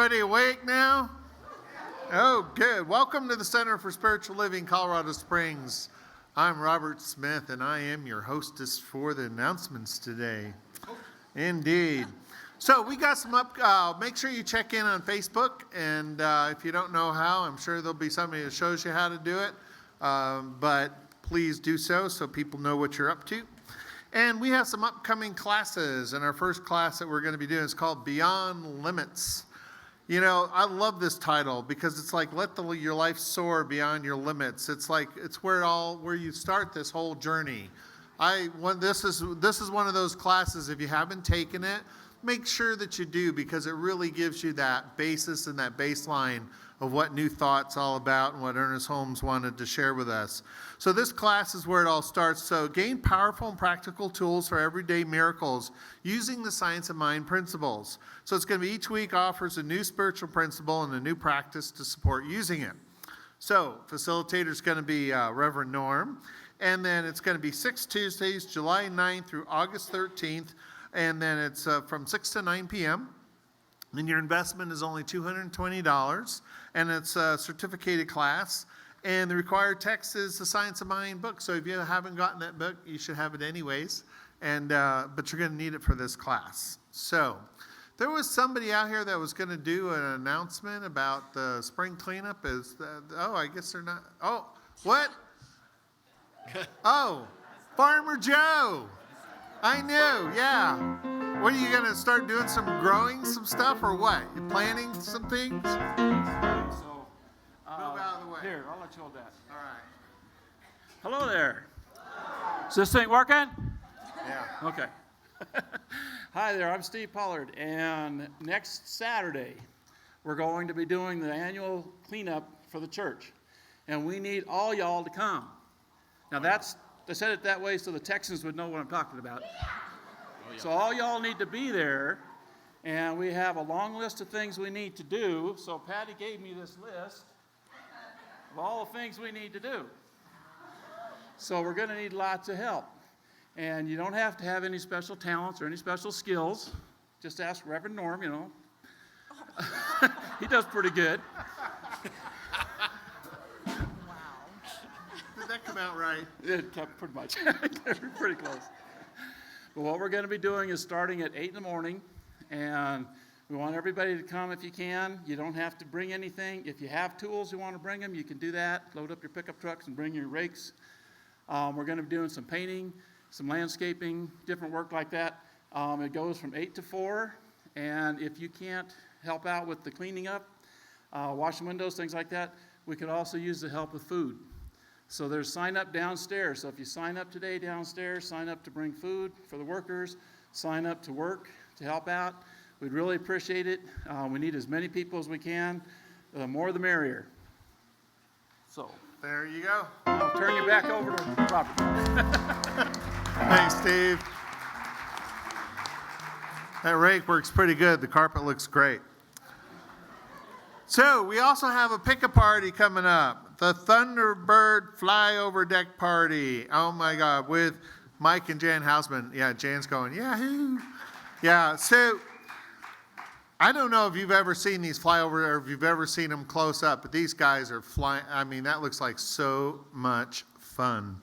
Everybody awake now? Oh, good. Welcome to the Center for Spiritual Living, Colorado Springs. I'm Robert Smith, and I am your hostess for the announcements today. Indeed. So we got some make sure you check in on Facebook, and if you don't know how, I'm sure there'll be somebody that shows you how to do it. But please do so people know what you're up to. And we have some upcoming classes, and our first class that we're going to be doing is called Beyond Limits. You know, I love this title because it's like let your life soar beyond your limits. It's like it's where you start this whole journey. This is one of those classes. If you haven't taken it, make sure that you do, because it really gives you that basis and that baseline of what New Thought's all about and what Ernest Holmes wanted to share with us. So this class is where it all starts. So gain powerful and practical tools for everyday miracles using the science of mind principles. So it's going to be each week offers a new spiritual principle and a new practice to support using it. So facilitator is going to be Reverend Norm. And then it's going to be 6 Tuesdays, July 9th through August 13th. And then it's from 6 to 9 p.m. And your investment is only $220. And it's a certificated class. And the required text is the Science of Mind book. So if you haven't gotten that book, you should have it anyways. And but you're going to need it for this class. So there was somebody out here that was going to do an announcement about the spring cleanup. I guess they're not. Oh, what? Oh, Farmer Joe. I knew, yeah. What, are you going to start doing growing some stuff or what? You planting some things? So, move out of the way. Here, I'll let you hold that. All right. Hello there. Is this thing working? Yeah. Okay. Hi there, I'm Steve Pollard, and next Saturday, we're going to be doing the annual cleanup for the church, and we need all y'all to come. Now I said it that way so the Texans would know what I'm talking about. So all y'all need to be there, and we have a long list of things we need to do. So Patty gave me this list of all the things we need to do. So we're going to need lots of help. And you don't have to have any special talents or any special skills. Just ask Reverend Norm, you know. He does pretty good. Did that come out right? Pretty much. Pretty close. But what we're going to be doing is starting at 8 in the morning, and we want everybody to come if you can. You don't have to bring anything. If you have tools you want to bring them, you can do that. Load up your pickup trucks and bring your rakes. We're going to be doing some painting, some landscaping, different work like that. It goes from 8 to 4, and if you can't help out with the cleaning up, washing windows, things like that, we could also use the help with food. So there's sign up downstairs. So if you sign up today downstairs, sign up to bring food for the workers, sign up to work to help out. We'd really appreciate it. We need as many people as we can. The more the merrier. So there you go. I'll turn you back over to Robert. Thanks, Steve. That rake works pretty good. The carpet looks great. So we also have a pick-a party coming up. The Thunderbird Flyover Deck Party. Oh my God, with Mike and Jan Hausman. Yeah, Jan's going, yahoo. Yeah, so I don't know if you've ever seen these flyover or if you've ever seen them close up, but these guys are flying. I mean, that looks like so much fun.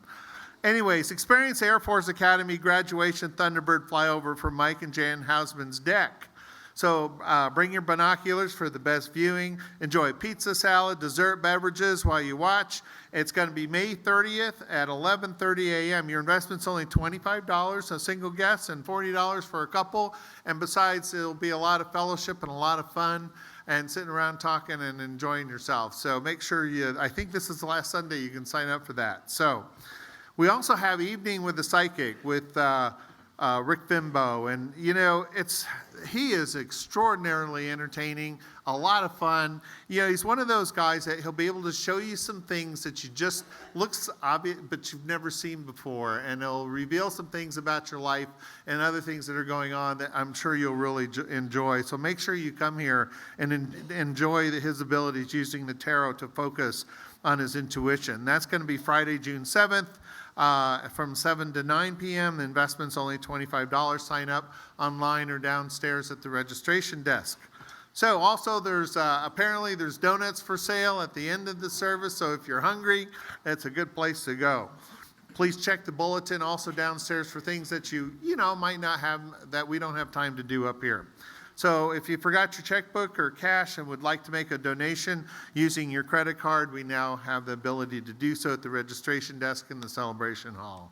Anyways, experience Air Force Academy graduation Thunderbird flyover for Mike and Jan Hausman's deck. So bring your binoculars for the best viewing. Enjoy pizza, salad, dessert, beverages while you watch. It's going to be May 30th at 11:30 a.m. Your investment's only $25 a single guest and $40 for a couple. And besides, it'll be a lot of fellowship and a lot of fun and sitting around talking and enjoying yourself. So make sure I think this is the last Sunday you can sign up for that. So we also have Evening with the Psychic with Rick Bimbo, and you know he is extraordinarily entertaining, a lot of fun. You know, he's one of those guys that he'll be able to show you some things that you just looks obvious, but you've never seen before, and he'll reveal some things about your life and other things that are going on that I'm sure you'll really enjoy. So make sure you come here and enjoy his abilities using the tarot to focus on his intuition. That's going to be Friday, June 7th. From 7 to 9 p.m. The investment's only $25. Sign up online or downstairs at the registration desk. So also there's apparently there's donuts for sale at the end of the service. So if you're hungry, that's a good place to go. Please check the bulletin also downstairs for things that you might not have, that we don't have time to do up here. So if you forgot your checkbook or cash and would like to make a donation using your credit card, we now have the ability to do so at the registration desk in the celebration hall.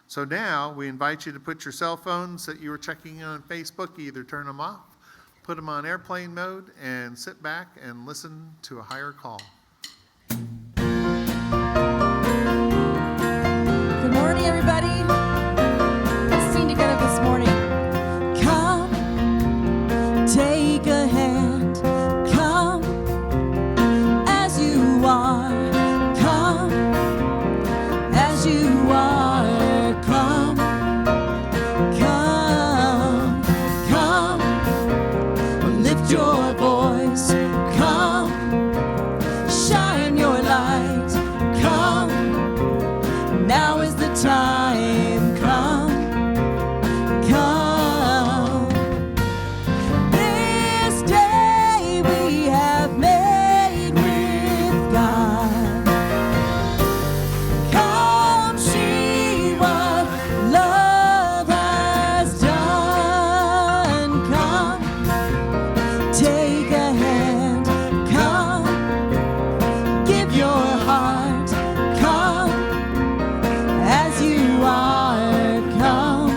So now we invite you to put your cell phones that you were checking on Facebook, either turn them off, put them on airplane mode, and sit back and listen to a higher call. Good morning, everybody. Let's sing together this morning. Come, take a hand. Come as you are. Come as you are. Come, come, come. Lift your voice. Come, shine your light. Come. Now is the time, come, come. This day we have made with God. Come see what love has done. Come, take a hand. Come, give your heart. Come. As you are, come,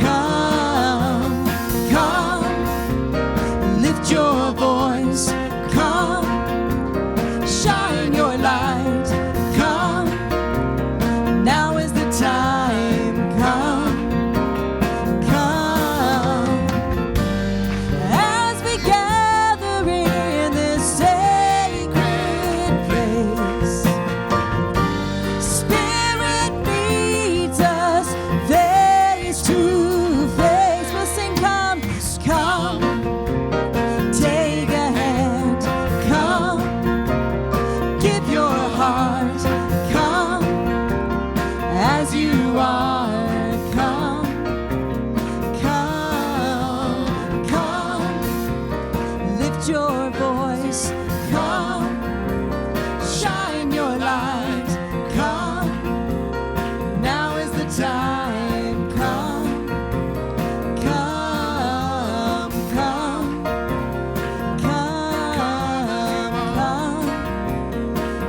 come, come, lift your voice, come, shine your light, come, now is the time, come, come, as we gather in this sacred place. Spirit meets us face to face. We'll sing, come, come, take a hand, come, give your heart, come, as you are, come, come, come, lift your voice, come, shine your light, come, now is the time, come, come, come, come,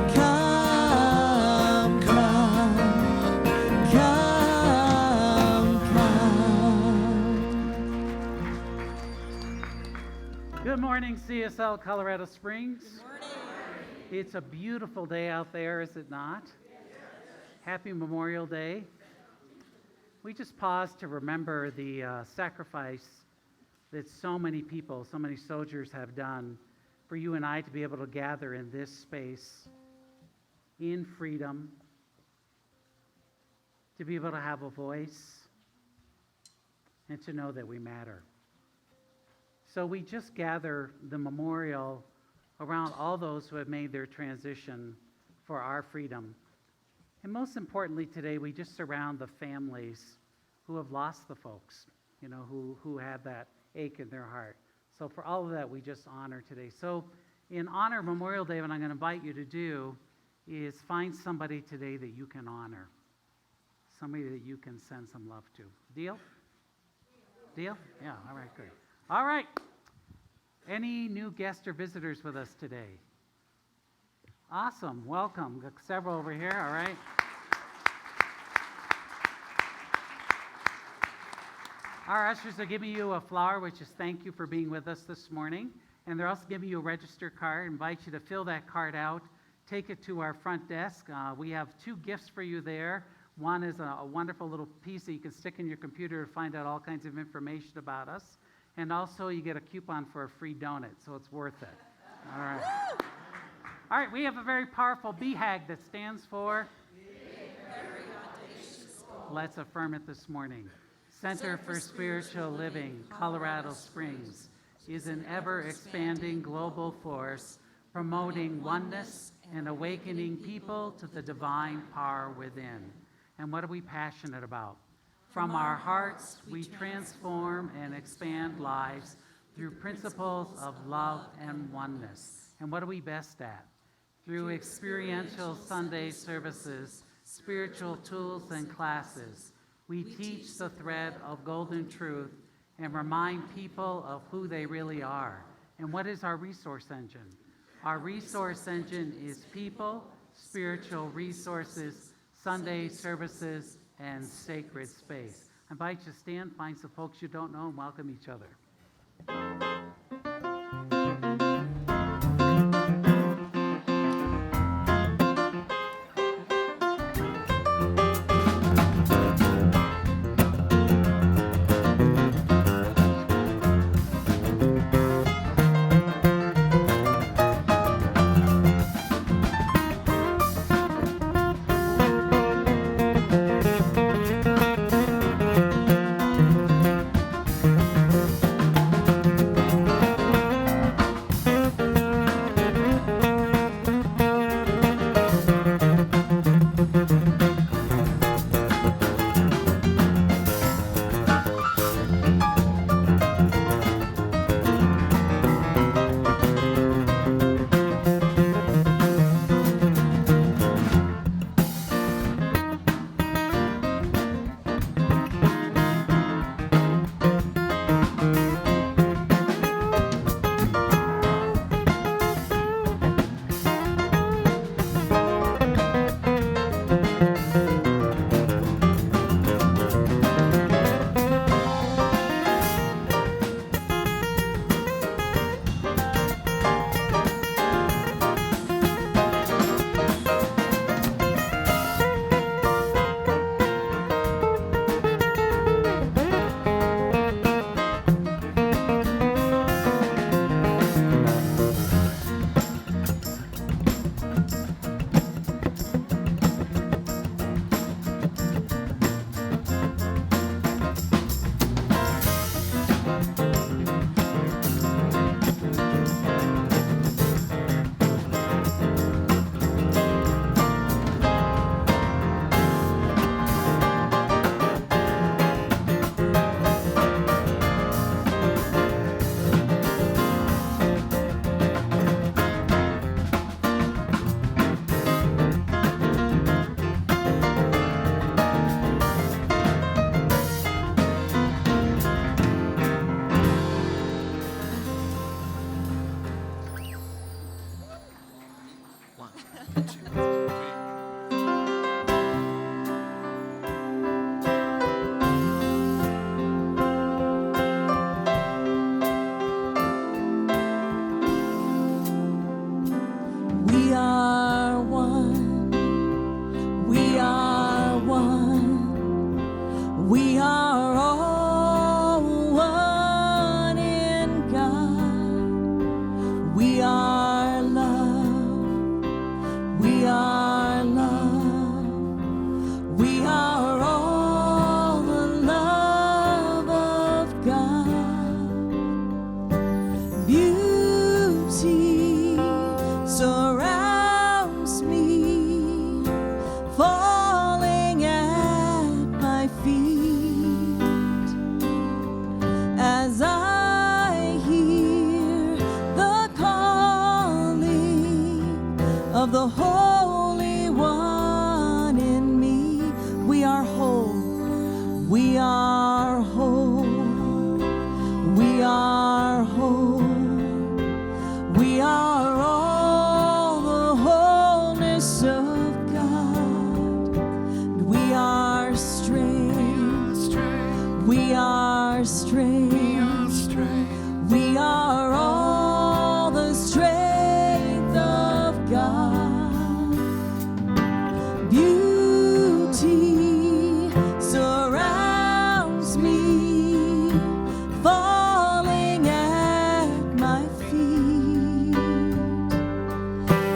come, come, come, come. Good morning, CSL Colorado Springs. Good morning. It's a beautiful day out there, is it not? Yes. Happy Memorial Day. We just pause to remember the sacrifice that so many people, so many soldiers have done for you and I to be able to gather in this space in freedom, to be able to have a voice, and to know that we matter. So we just gather the memorial around all those who have made their transition for our freedom. And most importantly today, we just surround the families who have lost the folks, who had that ache in their heart. So for all of that, we just honor today. So in honor of Memorial Day, what I'm going to invite you to do is find somebody today that you can honor, somebody that you can send some love to. Deal? Deal? Yeah, all right, good. All right. Any new guests or visitors with us today? Awesome. Welcome. Got several over here. All right. Our ushers are giving you a flower, which is thank you for being with us this morning. And they're also giving you a register card. I invite you to fill that card out. Take it to our front desk. We have two gifts for you there. One is a wonderful little piece that you can stick in your computer to find out all kinds of information about us. And also, you get a coupon for a free donut, so it's worth it. All right. All right, we have a very powerful BHAG that stands for... Let's affirm it this morning. Center for Spiritual Living, Colorado Springs, is an ever-expanding global force promoting oneness and awakening people to the divine power within. And what are we passionate about? From our hearts, we transform and expand lives through principles of love and oneness. And what are we best at? Through experiential Sunday services, spiritual tools and classes, we teach the thread of golden truth and remind people of who they really are. And what is our resource engine? Our resource engine is people, spiritual resources, Sunday services, and sacred space. I invite you to stand, find some folks you don't know, and welcome each other. of the Holy One in me. We are whole. We are whole. We are whole. We are all the wholeness of God. We are strength. We are strength. We are all the strength of God. Beauty surrounds me, falling at my feet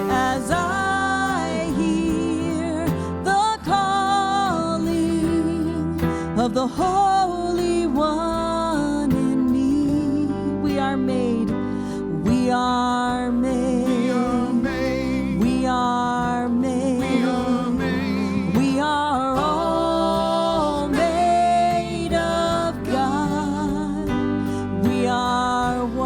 as I hear the calling of the Holy One in me. We are made. We are made. We are made. We are all made of God. We are one.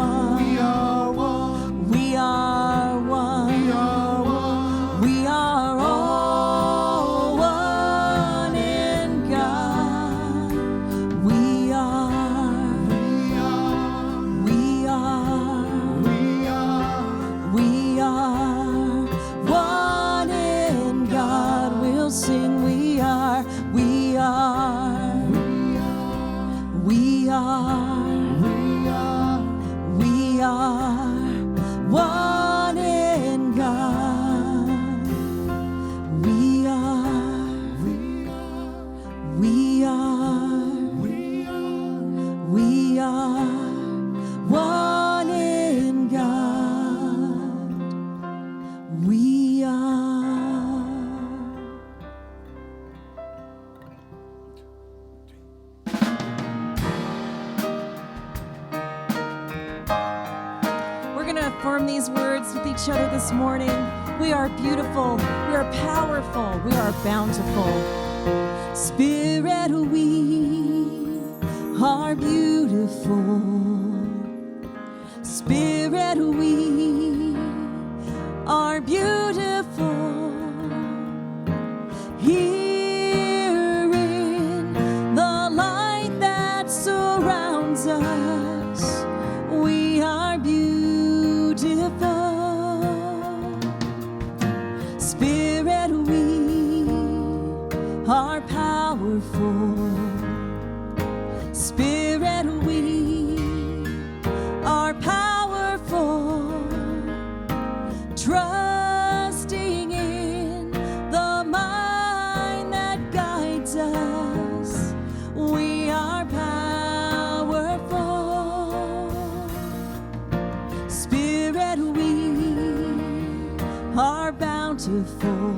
each other this morning. We are beautiful. We are powerful. We are bountiful. Spirit, we are beautiful. Spirit, we are beautiful. Here in the light that surrounds us, we are beautiful. Spirit, we are powerful. Spirit, we are powerful. Trusting in the mind that guides us, we are powerful. Spirit, we are bountiful.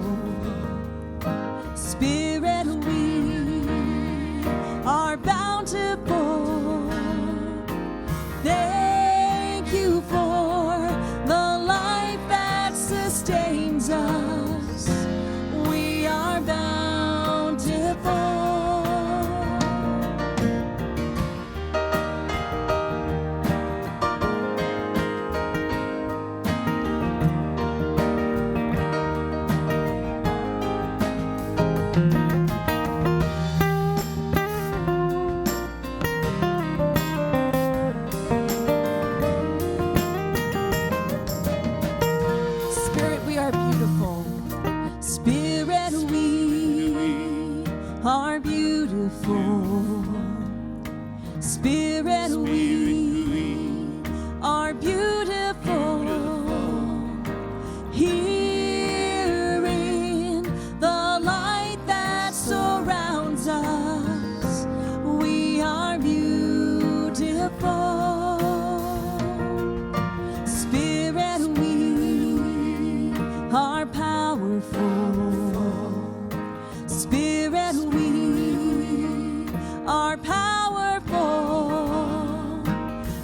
Spirit, we are bountiful. Thank you for the life that sustains us. We are bountiful. Spirit, we are beautiful. Spirit, we are beautiful. Spirit, we are beautiful. Here in the light that surrounds us, we are beautiful. Spirit, we are powerful. Spirit, we are powerful.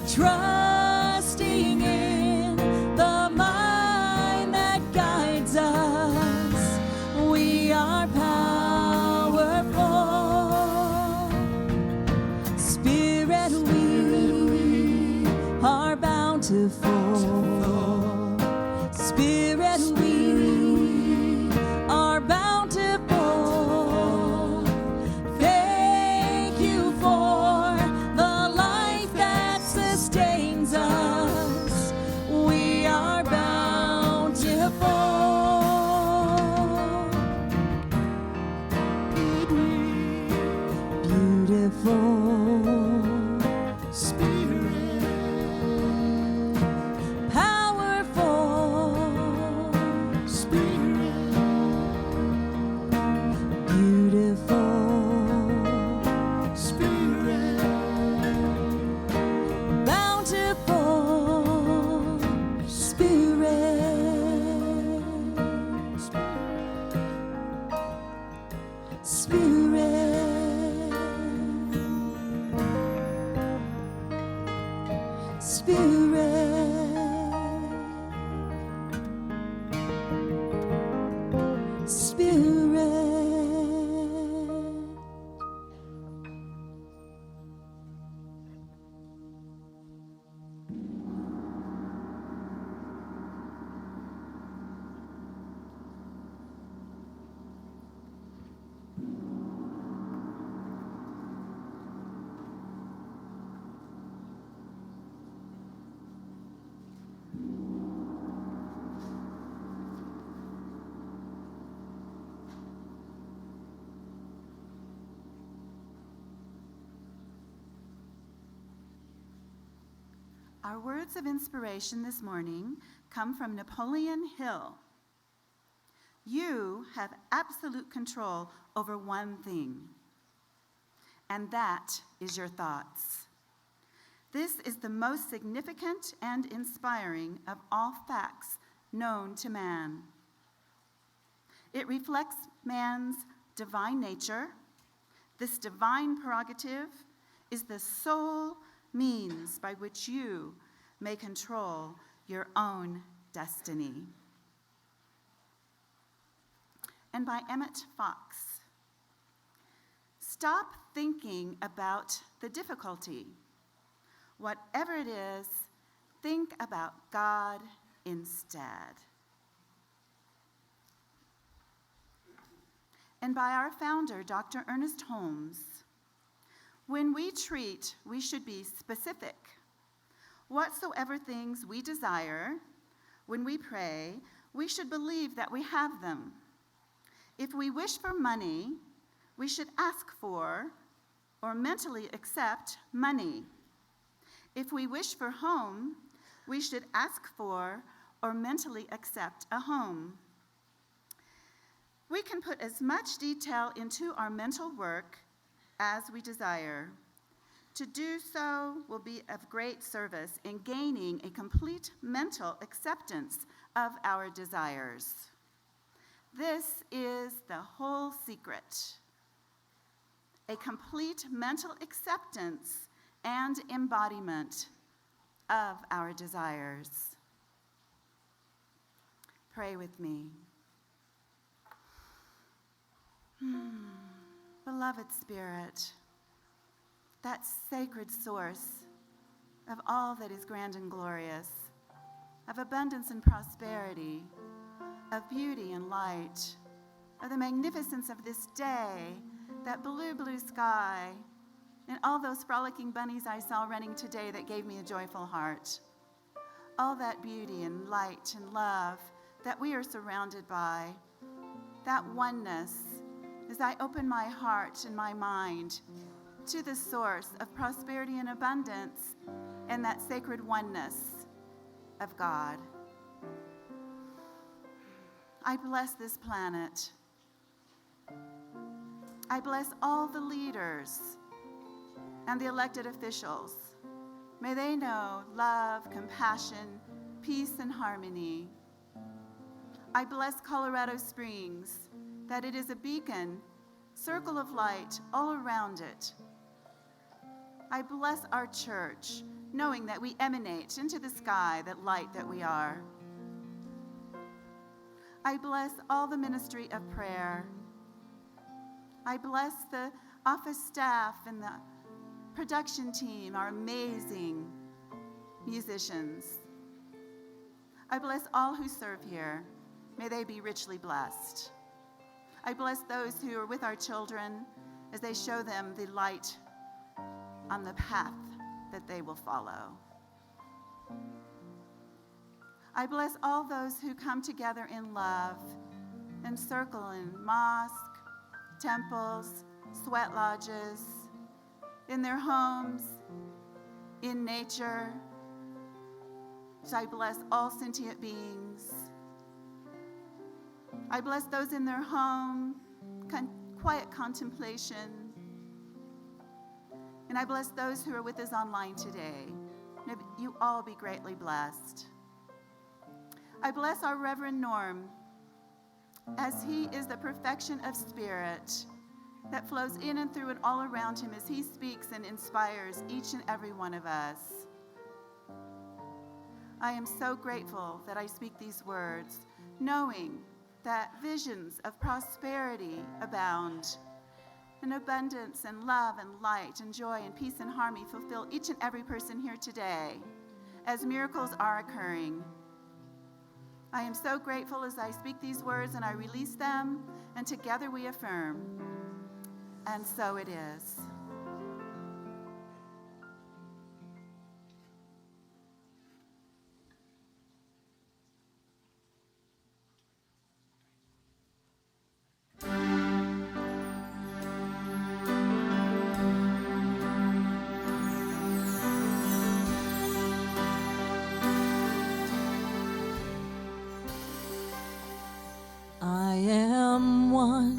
Trusting in the mind that guides us, we are powerful. Spirit, we are bountiful. Spirit, we are bountiful. Thank you for the life that sustains us. We are bountiful. Beautiful. Spirit, powerful. Spirit, beautiful. Spirit, bountiful. Spirit, Spirit, Spirit, Spirit. Our words of inspiration this morning come from Napoleon Hill. You have absolute control over one thing, and that is your thoughts. This is the most significant and inspiring of all facts known to man. It reflects man's divine nature. This divine prerogative is the sole means by which you may control your own destiny. And by Emmett Fox. Stop thinking about the difficulty. Whatever it is, think about God instead. And by our founder, Dr. Ernest Holmes. When we treat, we should be specific. Whatsoever things we desire, when we pray, we should believe that we have them. If we wish for money, we should ask for or mentally accept money. If we wish for home, we should ask for or mentally accept a home. We can put as much detail into our mental work as we desire. To do so will be of great service in gaining a complete mental acceptance of our desires. This is the whole secret. A complete mental acceptance and embodiment of our desires. Pray with me. Beloved Spirit, that sacred source of all that is grand and glorious, of abundance and prosperity, of beauty and light, of the magnificence of this day, that blue, blue sky, and all those frolicking bunnies I saw running today that gave me a joyful heart. All that beauty and light and love that we are surrounded by, that oneness, as I open my heart and my mind to the source of prosperity and abundance and that sacred oneness of God. I bless this planet. I bless all the leaders and the elected officials. May they know love, compassion, peace, and harmony. I bless Colorado Springs, that it is a beacon, circle of light all around it. I bless our church, knowing that we emanate into the sky that light that we are. I bless all the ministry of prayer. I bless the office staff and the production team, our amazing musicians. I bless all who serve here. May they be richly blessed. I bless those who are with our children as they show them the light on the path that they will follow. I bless all those who come together in love and circle in mosque, temples, sweat lodges, in their homes, in nature. So I bless all sentient beings. I bless those in their home, quiet contemplation. And I bless those who are with us online today. May you all be greatly blessed. I bless our Reverend Norm, as he is the perfection of spirit that flows in and through and all around him as he speaks and inspires each and every one of us. I am so grateful that I speak these words, knowing that visions of prosperity abound, and abundance and love and light and joy and peace and harmony fulfill each and every person here today as miracles are occurring. I am so grateful as I speak these words and I release them, and together we affirm, and so it is. I am one,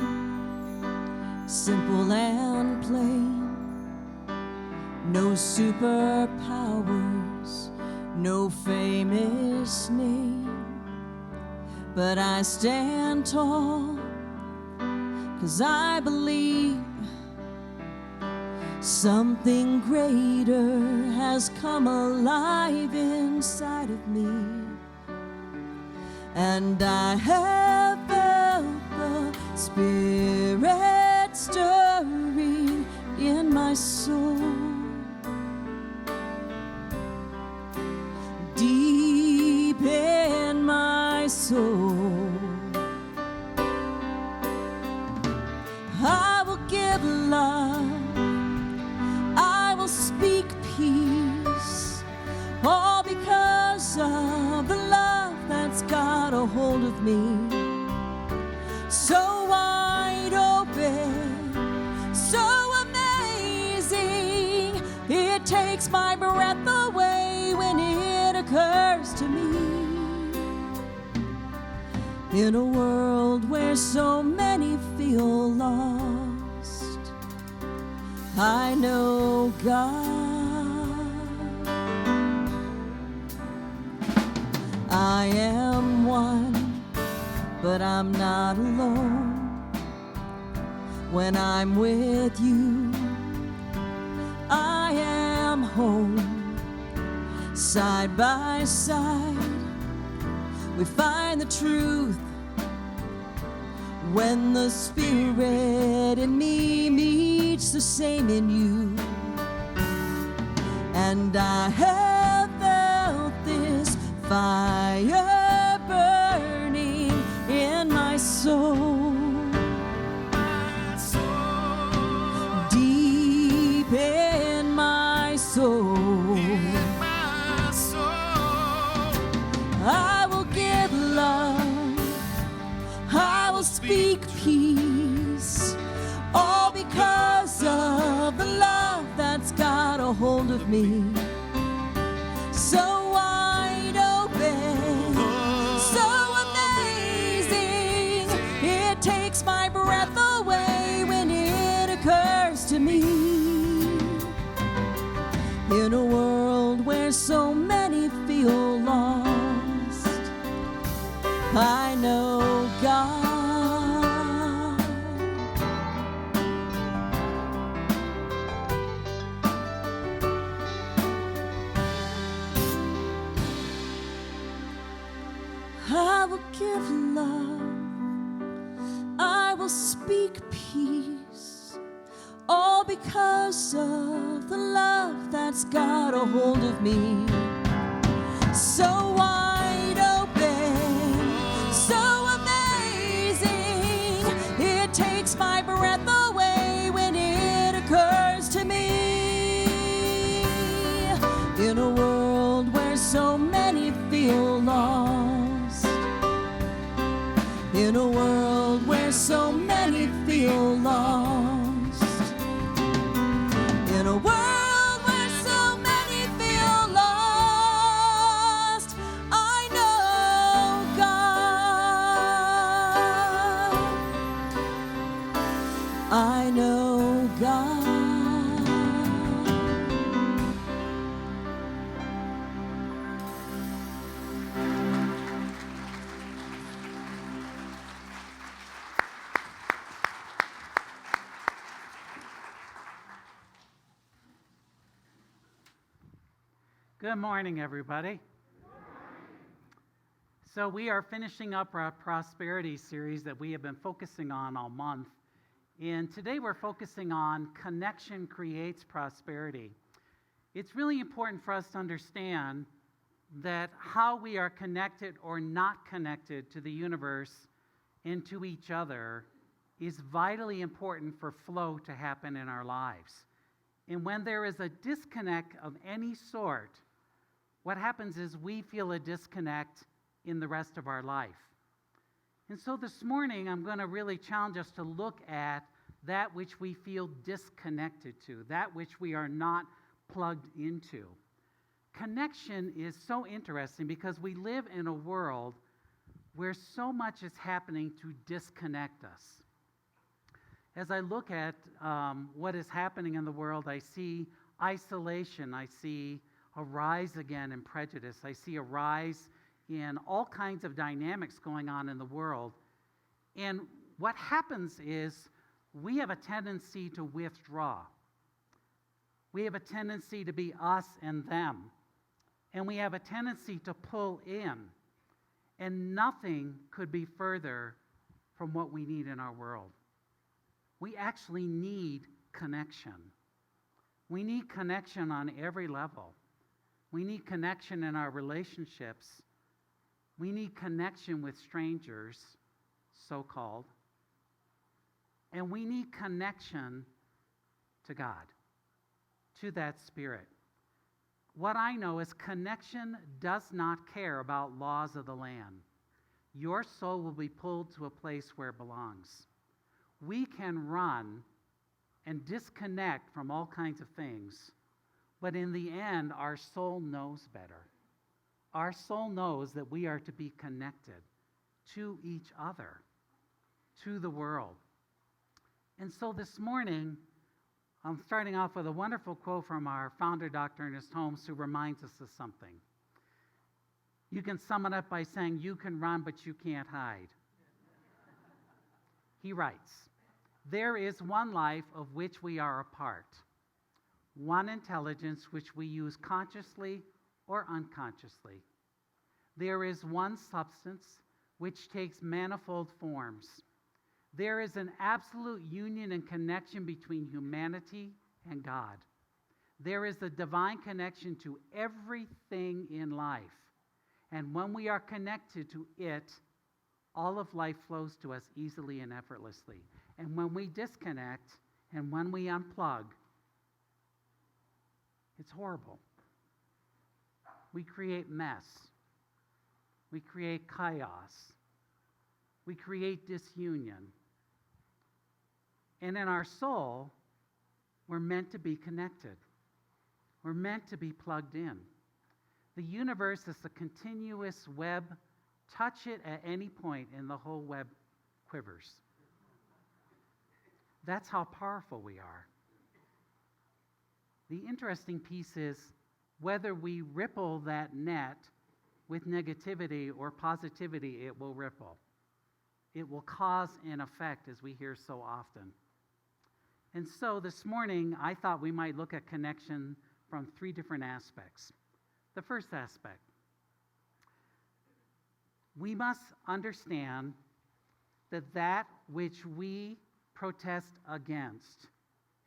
simple and plain, no superpowers, no famous name, but I stand tall, 'cause I believe something greater has come alive inside of me. and I have felt the Spirit stirring in my soul. Deep in my soul, I will give love, I will speak peace, all because of the love that's got a hold of me. So wide open, so amazing, it takes my breath away when it occurs to me. In a world where so many feel lost, I know God. I am one, but I'm not alone. When I'm with you, I am home. Side by side, we find the truth. When the Spirit in me meets the same in you, and I have felt this fire burning in my soul, deep in my soul. I will give love, I will speak peace, all because of the love that's got a hold of me. So wide open, so amazing, it takes my breath away when it occurs to me. In a world where so many feel lost, I know God. I will give love, I will speak peace, all because of the love that's got a hold of me. So wide open, so amazing, it takes my breath away when it occurs to me. In a world where so many feel lost, in a world where so many feel lost, in a world where so many feel lost, I know God. I know God. Good morning, everybody. So we are finishing up our Prosperity series that we have been focusing on all month. And today we're focusing on connection creates prosperity. It's really important for us to understand that how we are connected or not connected to the universe and to each other is vitally important for flow to happen in our lives. And when there is a disconnect of any sort, what happens is we feel a disconnect in the rest of our life. And so this morning, I'm going to really challenge us to look at that which we feel disconnected to, that which we are not plugged into. Connection is so interesting because we live in a world where so much is happening to disconnect us. As I look at what is happening in the world, I see isolation, I see a rise again in prejudice. I see a rise in all kinds of dynamics going on in the world. And what happens is we have a tendency to withdraw. We have a tendency to be us and them. And we have a tendency to pull in. And nothing could be further from what we need in our world. We actually need connection. We need connection on every level. We need connection in our relationships. We need connection with strangers, so-called. And we need connection to God, to that Spirit. What I know is connection does not care about laws of the land. Your soul will be pulled to a place where it belongs. We can run and disconnect from all kinds of things, but in the end, our soul knows better. Our soul knows that we are to be connected to each other, to the world. And so this morning, I'm starting off with a wonderful quote from our founder, Dr. Ernest Holmes, who reminds us of something. You can sum it up by saying, you can run, but you can't hide. He writes, there is one life of which we are a part, one intelligence which we use consciously or unconsciously. There is one substance which takes manifold forms. There is an absolute union and connection between humanity and God. There is a divine connection to everything in life. And when we are connected to it, all of life flows to us easily and effortlessly. And when we disconnect and when we unplug, it's horrible. We create mess. We create chaos. We create disunion. And in our soul, we're meant to be connected. We're meant to be plugged in. The universe is a continuous web. Touch it at any point and the whole web quivers. That's how powerful we are. The interesting piece is whether we ripple that net with negativity or positivity, it will ripple. It will cause an effect, as we hear so often. And so this morning, I thought we might look at connection from 3 different aspects. The first aspect, we must understand that that which we protest against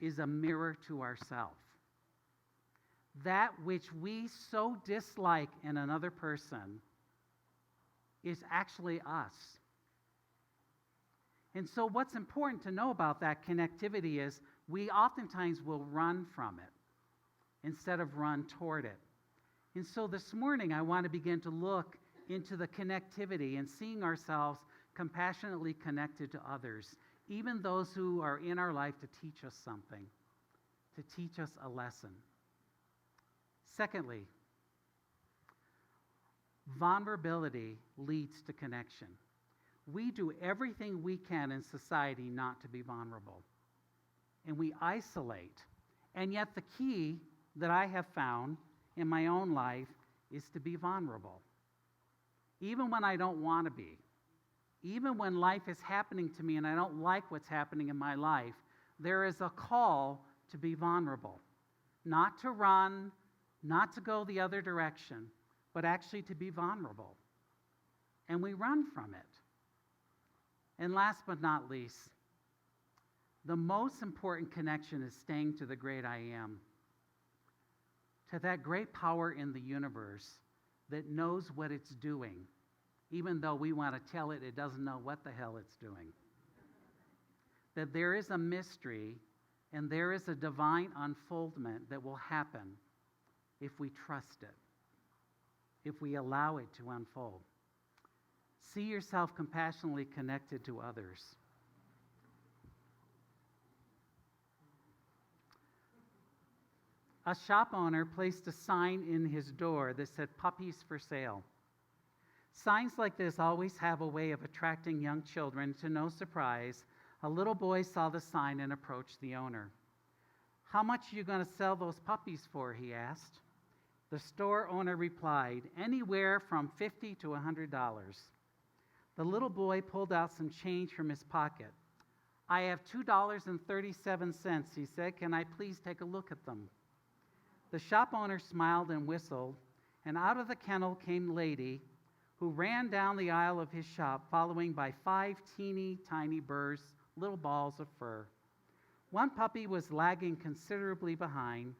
is a mirror to ourselves. That which we so dislike in another person is actually us. And so what's important to know about that connectivity is we oftentimes will run from it instead of run toward it. And so this morning I want to begin to look into the connectivity and seeing ourselves compassionately connected to others, even those who are in our life to teach us something, to teach us a lesson. Secondly, vulnerability leads to connection. We do everything we can in society not to be vulnerable, and we isolate. And yet the key that I have found in my own life is to be vulnerable. Even when I don't want to be, even when life is happening to me and I don't like what's happening in my life, there is a call to be vulnerable. Not to run, not to go the other direction, but actually to be vulnerable. And we run from it. And last but not least, the most important connection is staying to the great I am, to that great power in the universe that knows what it's doing, even though we want to tell it it doesn't know what the hell it's doing. That there is a mystery and there is a divine unfoldment that will happen if we trust it, if we allow it to unfold. See yourself compassionately connected to others. A shop owner placed a sign in his door that said puppies for sale. Signs like this always have a way of attracting young children. To no surprise, a little boy saw the sign and approached the owner. "How much are you going to sell those puppies for?" he asked. The store owner replied, "Anywhere from $50 to $100. The little boy pulled out some change from his pocket. "I have $2.37, he said. "Can I please take a look at them?" The shop owner smiled and whistled, and out of the kennel came Lady, who ran down the aisle of his shop, following by 5 teeny tiny burrs, little balls of fur. One puppy was lagging considerably behind.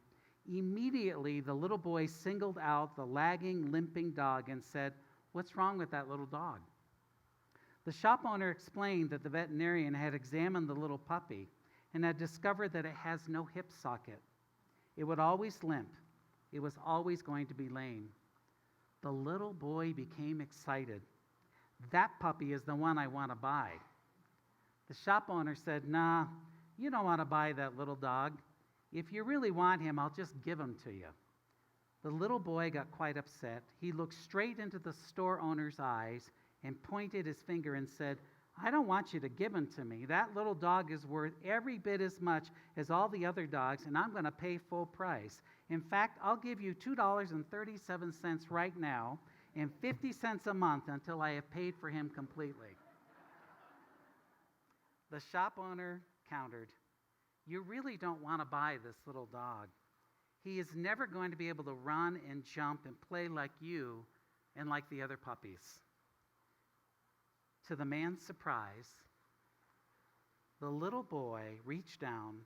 Immediately, the little boy singled out the lagging, limping dog and said, "What's wrong with that little dog?" The shop owner explained that the veterinarian had examined the little puppy and had discovered that it has no hip socket. It would always limp. It was always going to be lame. The little boy became excited. "That puppy is the one I want to buy." The shop owner said, "Nah, you don't want to buy that little dog. If you really want him, I'll just give him to you." The little boy got quite upset. He looked straight into the store owner's eyes and pointed his finger and said, "I don't want you to give him to me. That little dog is worth every bit as much as all the other dogs, and I'm going to pay full price. In fact, I'll give you $2.37 right now and 50 cents a month until I have paid for him completely." The shop owner countered, "You really don't want to buy this little dog. He is never going to be able to run and jump and play like you and like the other puppies." To the man's surprise, the little boy reached down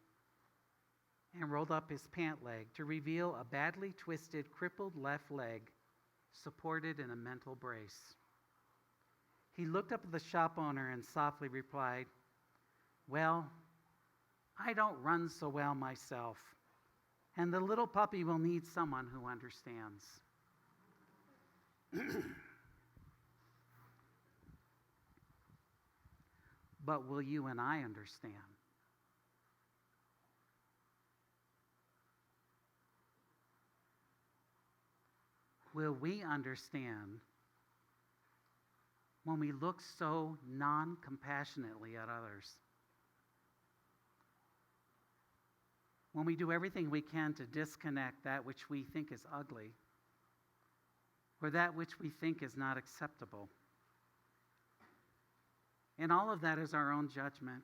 and rolled up his pant leg to reveal a badly twisted, crippled left leg supported in a mental brace. He looked up at the shop owner and softly replied, "Well, I don't run so well myself, and the little puppy will need someone who understands." But will you and I understand? Will we understand when we look so non-compassionately at others? When we do everything we can to disconnect that which we think is ugly or that which we think is not acceptable? And all of that is our own judgment.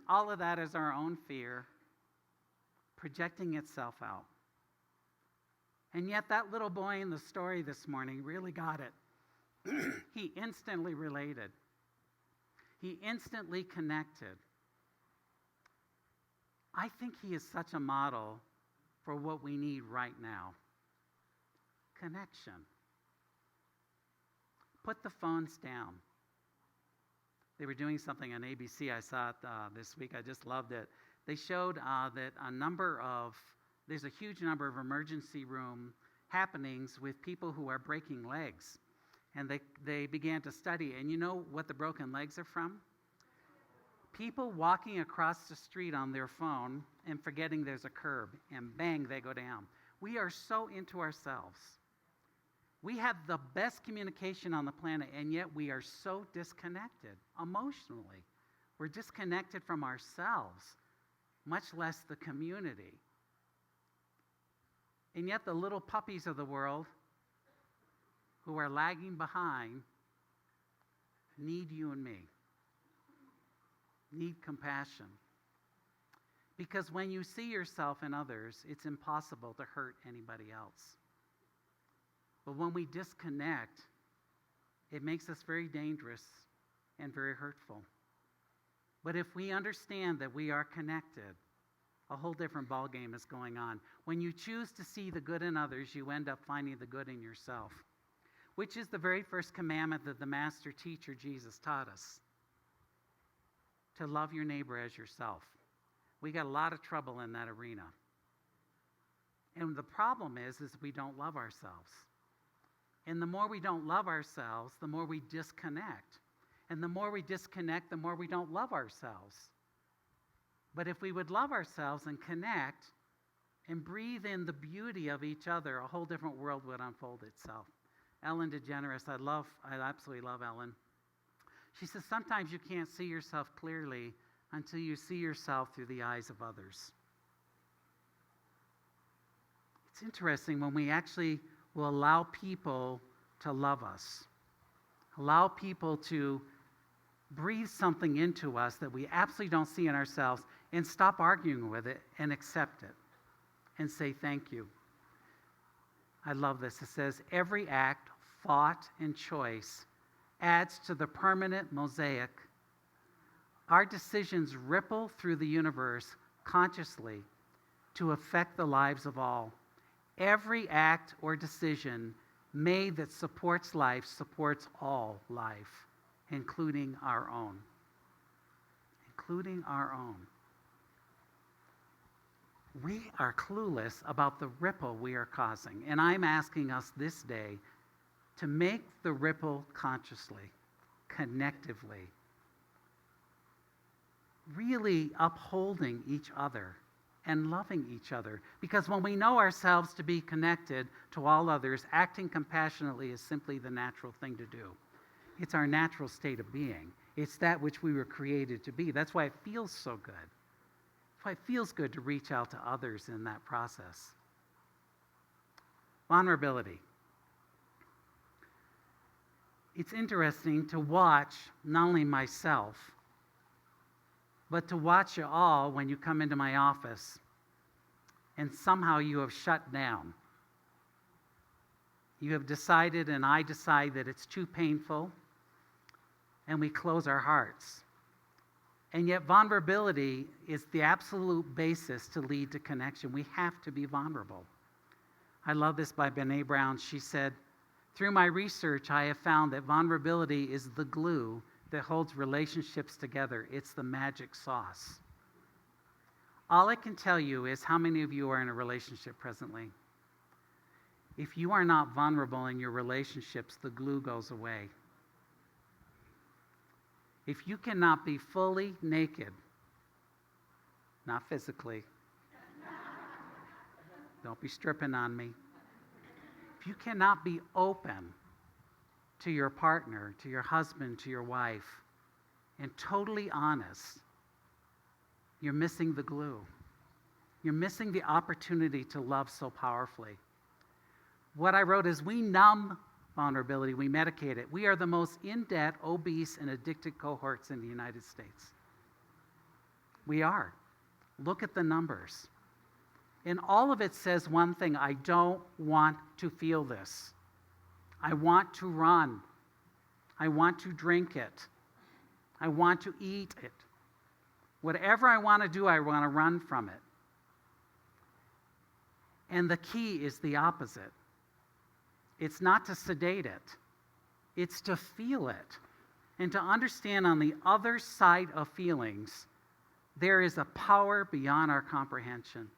All of that is our own fear projecting itself out. And yet that little boy in the story this morning really got it. He instantly related. He instantly connected. I think he is such a model for what we need right now. Connection. Put the phones down. They were doing something on ABC. I saw it this week. I just loved it. They showed that there's a huge number of emergency room happenings with people who are breaking legs. And they began to study. And you know what the broken legs are from? People walking across the street on their phone and forgetting there's a curb. And bang, they go down. We are so into ourselves. We have the best communication on the planet, and yet we are so disconnected emotionally. We're disconnected from ourselves, much less the community. And yet the little puppies of the world who are lagging behind need you and me, need compassion. Because when you see yourself in others, it's impossible to hurt anybody else. But when we disconnect, it makes us very dangerous and very hurtful. But if we understand that we are connected, a whole different ballgame is going on. When you choose to see the good in others, you end up finding the good in yourself, which is the very first commandment that the master teacher Jesus taught us, to love your neighbor as yourself. We got a lot of trouble in that arena. And the problem is we don't love ourselves. And the more we don't love ourselves, the more we disconnect. And the more we disconnect, the more we don't love ourselves. But if we would love ourselves and connect and breathe in the beauty of each other, a whole different world would unfold itself. Ellen DeGeneres, I absolutely love Ellen. She says, sometimes you can't see yourself clearly until you see yourself through the eyes of others. It's interesting when we actually will allow people to love us, allow people to breathe something into us that we absolutely don't see in ourselves, and stop arguing with it and accept it and say thank you. I love this. It says, every act thought and choice adds to the permanent mosaic. Our decisions ripple through the universe consciously to affect the lives of all. Every act or decision made that supports life supports all life, including our own. Including our own. We are clueless about the ripple we are causing, and I'm asking us this day to make the ripple consciously, connectively, really upholding each other and loving each other. Because when we know ourselves to be connected to all others, acting compassionately is simply the natural thing to do. It's our natural state of being. It's that which we were created to be. That's why it feels so good. That's why it feels good to reach out to others in that process. Vulnerability. It's interesting to watch not only myself, but to watch you all when you come into my office and somehow you have shut down. You have decided, and I decide, that it's too painful, and we close our hearts. And yet vulnerability is the absolute basis to lead to connection. We have to be vulnerable. I love this by Brene Brown. She said, "Through my research, I have found that vulnerability is the glue that holds relationships together. It's the magic sauce." All I can tell you is how many of you are in a relationship presently. If you are not vulnerable in your relationships, the glue goes away. If you cannot be fully naked, not physically, don't be stripping on me. If you cannot be open to your partner, to your husband, to your wife, and totally honest, you're missing the glue. You're missing the opportunity to love so powerfully. What I wrote is, we numb vulnerability, we medicate it. We are the most in-debt, obese, and addicted cohorts in the United States. We are. Look at the numbers. And all of it says one thing: I don't want to feel this. I want to run. I want to drink it. I want to eat it. Whatever I want to do, I want to run from it. And the key is the opposite. It's not to sedate it. It's to feel it. And to understand on the other side of feelings, there is a power beyond our comprehension.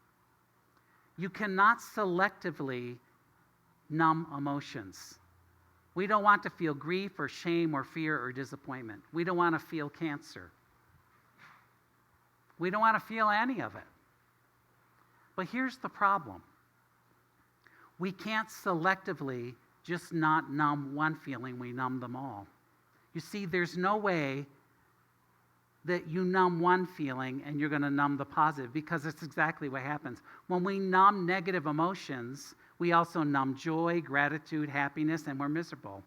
You cannot selectively numb emotions. We don't want to feel grief or shame or fear or disappointment. We don't want to feel cancer. We don't want to feel any of it. But here's the problem. We can't selectively just not numb one feeling, we numb them all. You see, there's no way that you numb one feeling and you're going to numb the positive, because it's exactly what happens. When we numb negative emotions, we also numb joy, gratitude, happiness, and we're miserable.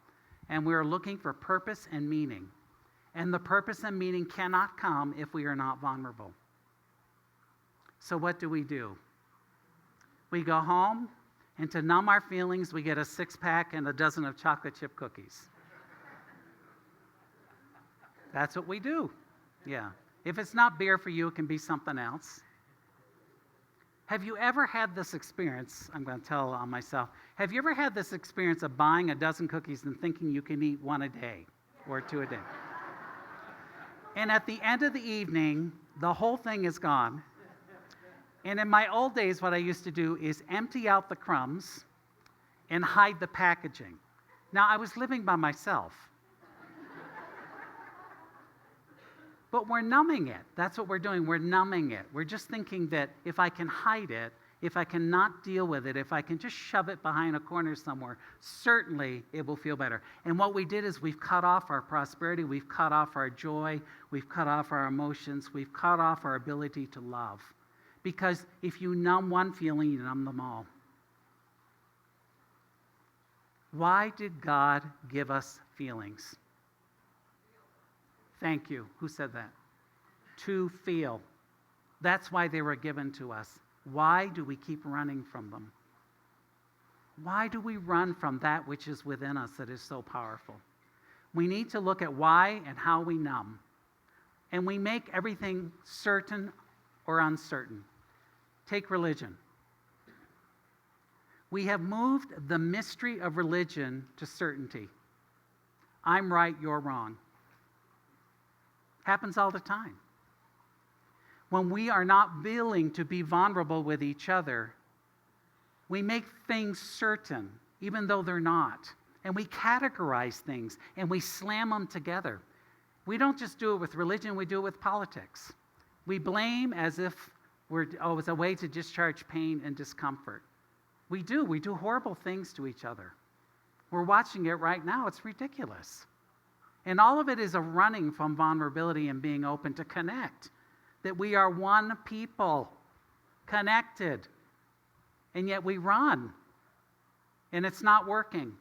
And we're looking for purpose and meaning. And the purpose and meaning cannot come if we are not vulnerable. So what do? We go home, and to numb our feelings, we get a 6-pack and a dozen of chocolate chip cookies. That's what we do. Yeah. If it's not beer for you, it can be something else. Have you ever had this experience? I'm going to tell on myself. Have you ever had this experience of buying a dozen cookies and thinking you can eat one a day or 2 a day? And at the end of the evening, the whole thing is gone. And in my old days, what I used to do is empty out the crumbs and hide the packaging. Now, I was living by myself. But we're numbing it. That's what we're doing. We're numbing it. We're just thinking that if I can hide it, if I cannot deal with it, if I can just shove it behind a corner somewhere, certainly it will feel better. And what we did is we've cut off our prosperity, we've cut off our joy, we've cut off our emotions, we've cut off our ability to love. Because if you numb one feeling, you numb them all. Why did God give us feelings? Thank you. Who said that? To feel. That's why they were given to us. Why do we keep running from them? Why do we run from that which is within us that is so powerful? We need to look at why and how we numb. And we make everything certain or uncertain. Take religion. We have moved the mystery of religion to certainty. I'm right, you're wrong. Happens all the time. When we are not willing to be vulnerable with each other, we make things certain, even though they're not. And we categorize things, and we slam them together. We don't just do it with religion, we do it with politics. We blame as if it's a way to discharge pain and discomfort. We do horrible things to each other. We're watching it right now, it's ridiculous. And all of it is a running from vulnerability and being open to connect. That we are one people, connected. And yet we run. And it's not working.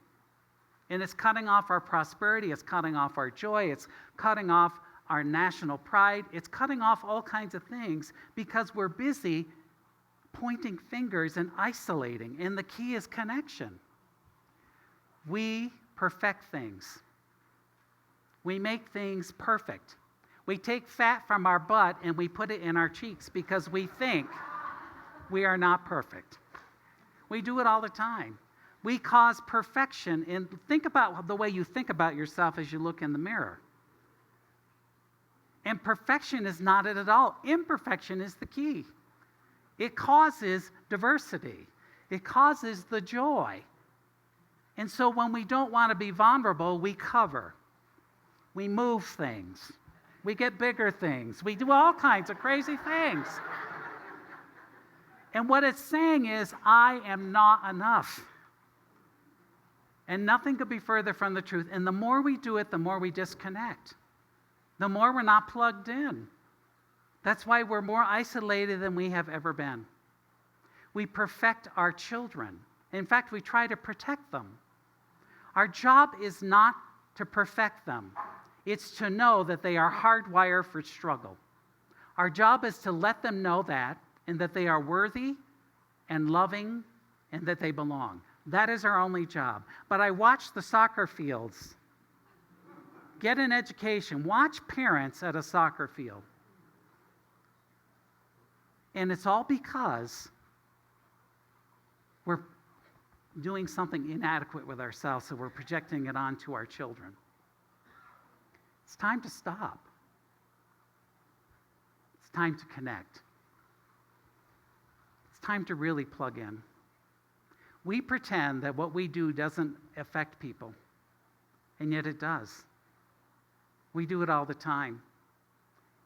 And it's cutting off our prosperity, it's cutting off our joy, it's cutting off our national pride, it's cutting off all kinds of things because we're busy pointing fingers and isolating. And the key is connection. We perfect things. We make things perfect. We take fat from our butt and we put it in our cheeks because we think we are not perfect. We do it all the time. We cause perfection, and think about the way you think about yourself as you look in the mirror. And perfection is not it at all. Imperfection is the key. It causes diversity. It causes the joy. And so when we don't want to be vulnerable, we cover. We move things. We get bigger things. We do all kinds of crazy things. And what it's saying is, I am not enough. And nothing could be further from the truth. And the more we do it, the more we disconnect. The more we're not plugged in. That's why we're more isolated than we have ever been. We perfect our children. In fact, we try to protect them. Our job is not to perfect them. It's to know that they are hardwired for struggle. Our job is to let them know that, and that they are worthy and loving and that they belong. That is our only job. But I watch the soccer fields. Get an education. Watch parents at a soccer field. And it's all because we're doing something inadequate with ourselves, so we're projecting it onto our children. It's time to stop. It's time to connect. It's time to really plug in. We pretend that what we do doesn't affect people, and yet it does. We do it all the time.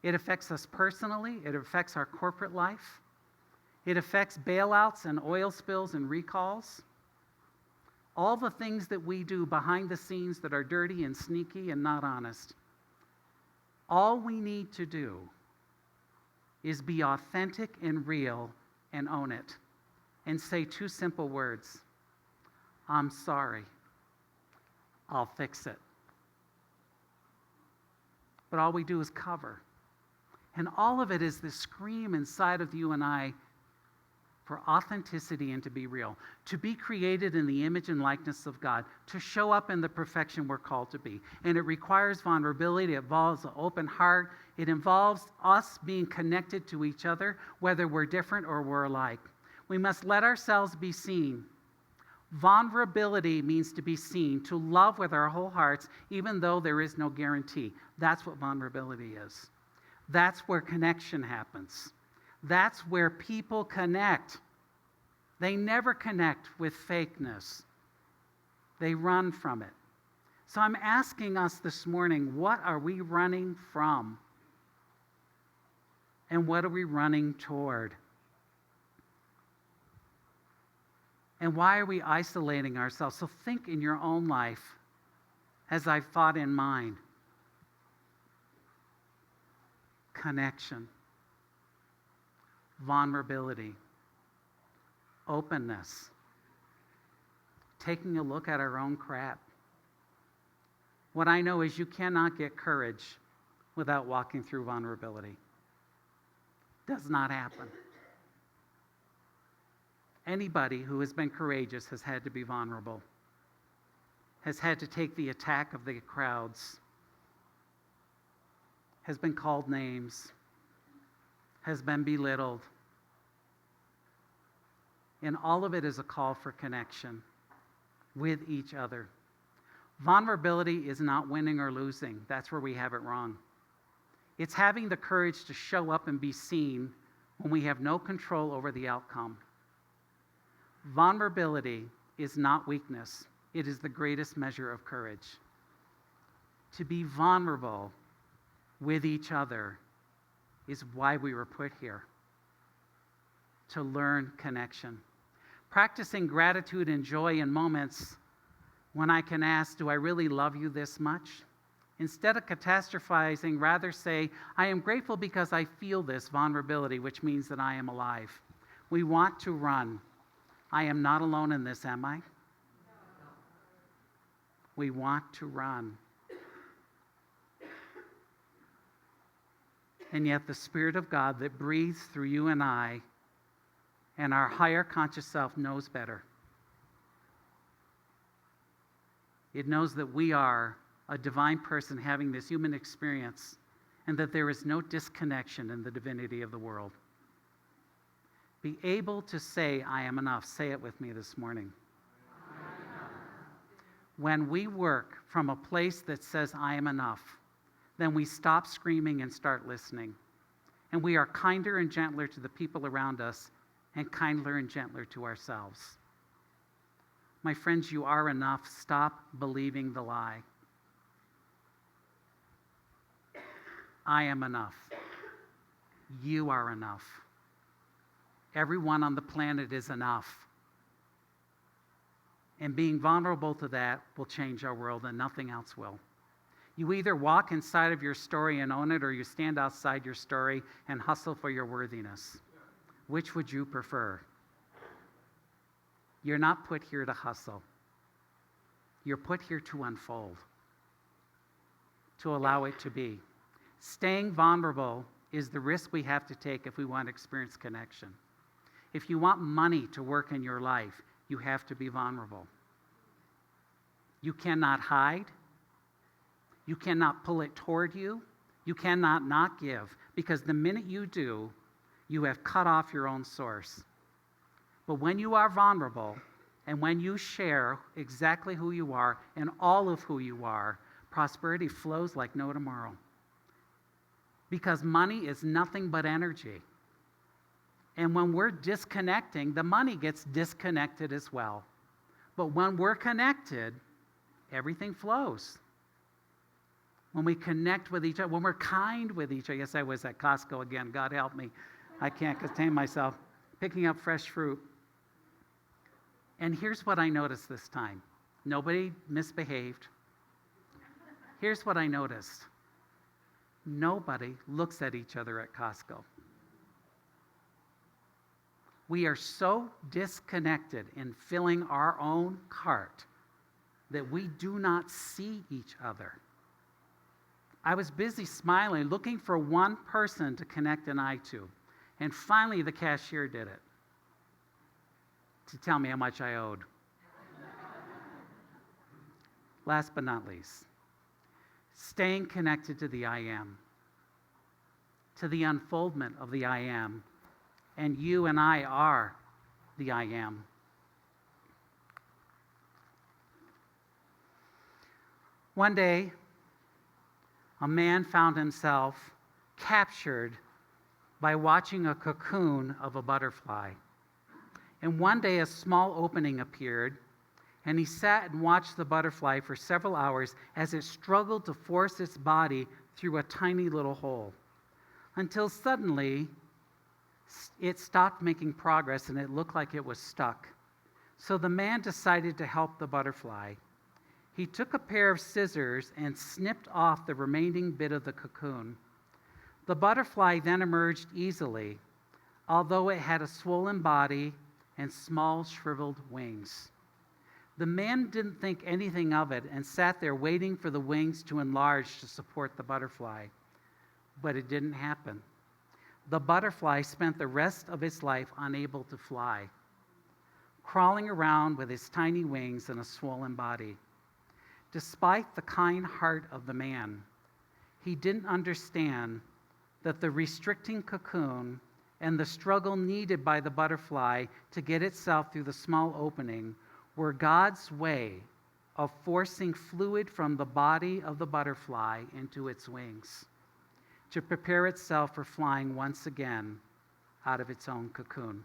It affects us personally. It affects our corporate life. It affects bailouts and oil spills and recalls. All the things that we do behind the scenes that are dirty and sneaky and not honest. All we need to do is be authentic and real and own it. And say two simple words. I'm sorry. I'll fix it. But all we do is cover. And all of it is this scream inside of you and I for authenticity and to be real. To be created in the image and likeness of God. To show up in the perfection we're called to be. And it requires vulnerability. It involves an open heart. It involves us being connected to each other, whether we're different or we're alike. We must let ourselves be seen. Vulnerability means to be seen, to love with our whole hearts, even though there is no guarantee. That's what vulnerability is. That's where connection happens. That's where people connect. They never connect with fakeness. They run from it. So I'm asking us this morning, what are we running from? And what are we running toward? And why are we isolating ourselves? So think in your own life as I've thought in mine. Connection, vulnerability, openness, taking a look at our own crap. What I know is you cannot get courage without walking through vulnerability. Does not happen. Anybody who has been courageous has had to be vulnerable, has had to take the attack of the crowds, has been called names, has been belittled. And all of it is a call for connection with each other. Vulnerability is not winning or losing. That's where we have it wrong. It's having the courage to show up and be seen when we have no control over the outcome. Vulnerability is not weakness. It is the greatest measure of courage. To be vulnerable with each other is why we were put here, to learn connection. Practicing gratitude and joy in moments when I can ask, do I really love you this much? Instead of catastrophizing, rather say, I am grateful because I feel this vulnerability, which means that I am alive. We want to run. I am not alone in this, am I? We want to run. And yet the Spirit of God that breathes through you and I and our higher conscious self knows better. It knows that we are a divine person having this human experience and that there is no disconnection in the divinity of the world. Be able to say, I am enough. Say it with me this morning. When we work from a place that says, I am enough, then we stop screaming and start listening. And we are kinder and gentler to the people around us and kinder and gentler to ourselves. My friends, you are enough. Stop believing the lie. I am enough. You are enough. Everyone on the planet is enough. And being vulnerable to that will change our world, and nothing else will. You either walk inside of your story and own it, or you stand outside your story and hustle for your worthiness. Which would you prefer? You're not put here to hustle. You're put here to unfold, to allow it to be. Staying vulnerable is the risk we have to take if we want to experience connection. If you want money to work in your life, you have to be vulnerable. You cannot hide. You cannot pull it toward you. You cannot not give, because the minute you do, you have cut off your own source. But when you are vulnerable and when you share exactly who you are and all of who you are, prosperity flows like no tomorrow. Because money is nothing but energy. And when we're disconnecting, the money gets disconnected as well. But when we're connected, everything flows. When we connect with each other, when we're kind with each other. Yes, I was at Costco again. God help me. I can't contain myself. Picking up fresh fruit. And here's what I noticed this time. Nobody misbehaved. Here's what I noticed. Nobody looks at each other at Costco. We are so disconnected in filling our own cart that we do not see each other. I was busy smiling, looking for one person to connect an eye to. And finally, the cashier did it to tell me how much I owed. Last but not least, staying connected to the I am, to the unfoldment of the I am. And you and I are the I am. One day, a man found himself captured by watching a cocoon of a butterfly. And one day, a small opening appeared, and he sat and watched the butterfly for several hours as it struggled to force its body through a tiny little hole, until suddenly it stopped making progress and it looked like it was stuck. So the man decided to help the butterfly. He took a pair of scissors and snipped off the remaining bit of the cocoon. The butterfly then emerged easily, although it had a swollen body and small shriveled wings. The man didn't think anything of it and sat there waiting for the wings to enlarge to support the butterfly. But it didn't happen. The butterfly spent the rest of its life unable to fly. crawling around with his tiny wings and a swollen body. Despite the kind heart of the man, he didn't understand that the restricting cocoon and the struggle needed by the butterfly to get itself through the small opening were God's way of forcing fluid from the body of the butterfly into its wings to prepare itself for flying once again out of its own cocoon.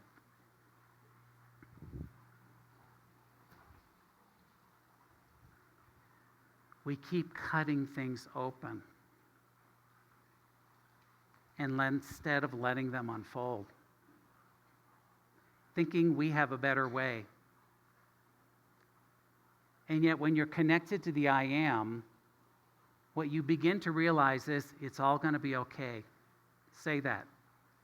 We keep cutting things open instead of letting them unfold, thinking we have a better way. And yet when you're connected to the I am, what you begin to realize is it's all going to be okay. Say that.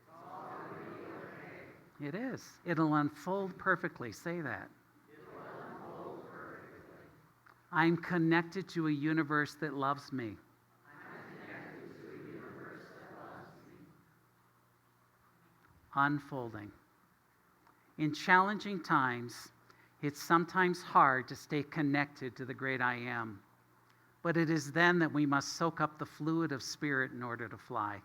It's all going to be okay. It is. It'll unfold perfectly. Say that. I'm connected to a universe that loves me. Unfolding. In challenging times, it's sometimes hard to stay connected to the great I am, but it is then that we must soak up the fluid of spirit in order to fly.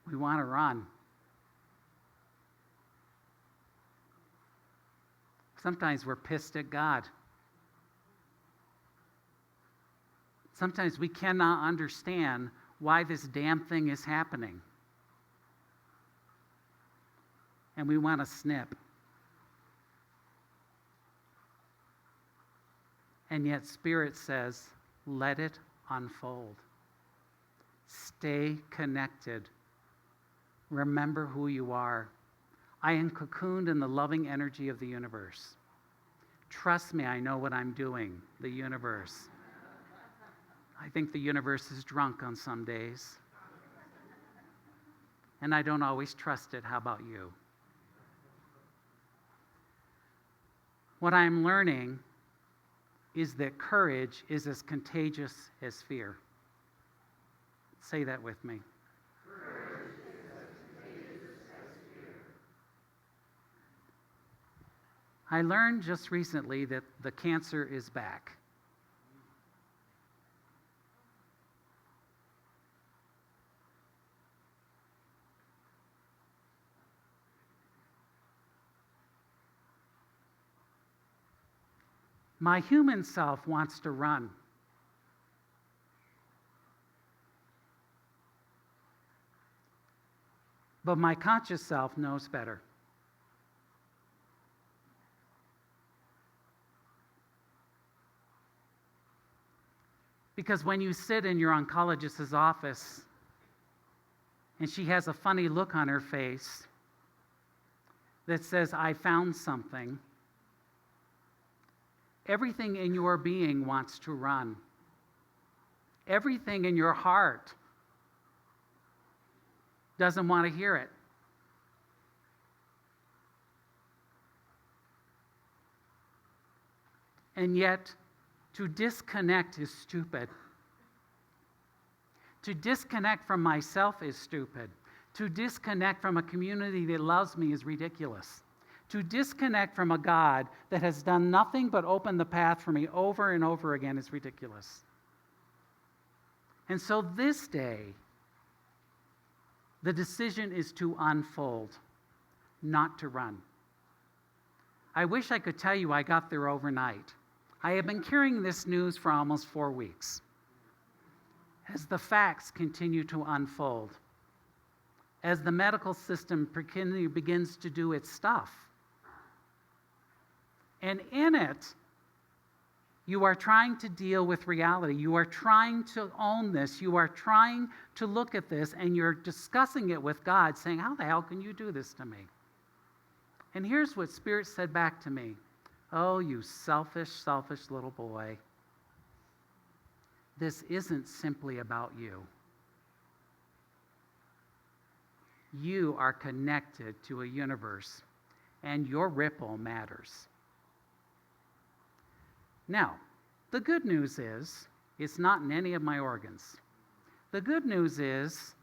We want to run. Sometimes we're pissed at God. Sometimes we cannot understand why this damn thing is happening. And we want to snip. And yet Spirit says, let it unfold. Stay connected. Remember who you are. I am cocooned in the loving energy of the universe. Trust me, I know what I'm doing, the universe. I think the universe is drunk on some days. And I don't always trust it. How about you? What I'm learning is that courage is as contagious as fear. Say that with me. Courage is as contagious as fear. I learned just recently that the cancer is back. My human self wants to run. But my conscious self knows better. Because when you sit in your oncologist's office and she has a funny look on her face that says, I found something, everything in your being wants to run. Everything in your heart doesn't want to hear it. And yet, to disconnect is stupid. To disconnect from myself is stupid. To disconnect from a community that loves me is ridiculous. To disconnect from a God that has done nothing but open the path for me over and over again is ridiculous. And so this day, the decision is to unfold, not to run. I wish I could tell you I got there overnight. I have been carrying this news for almost 4 weeks. As the facts continue to unfold, as the medical system begins to do its stuff, and in it, you are trying to deal with reality. You are trying to own this. You are trying to look at this, and you're discussing it with God, saying, how the hell can you do this to me? And here's what Spirit said back to me. Oh, you selfish, selfish little boy. This isn't simply about you. You are connected to a universe, and your ripple matters. Now, the good news is, it's not in any of my organs. The good news is,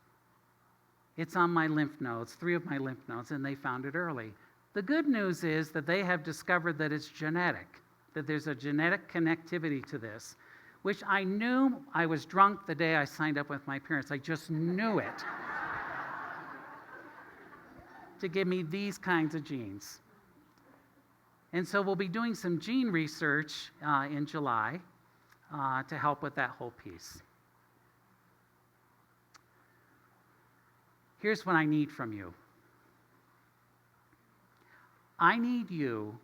It's on my lymph nodes, 3 of my lymph nodes, and they found it early. The good news is that they have discovered that it's genetic, that there's a genetic connectivity to this, which I knew. I was drunk the day I signed up with my parents. I just knew it. To give me these kinds of genes. And so we'll be doing some gene research in July to help with that whole piece. Here's what I need from you. I need you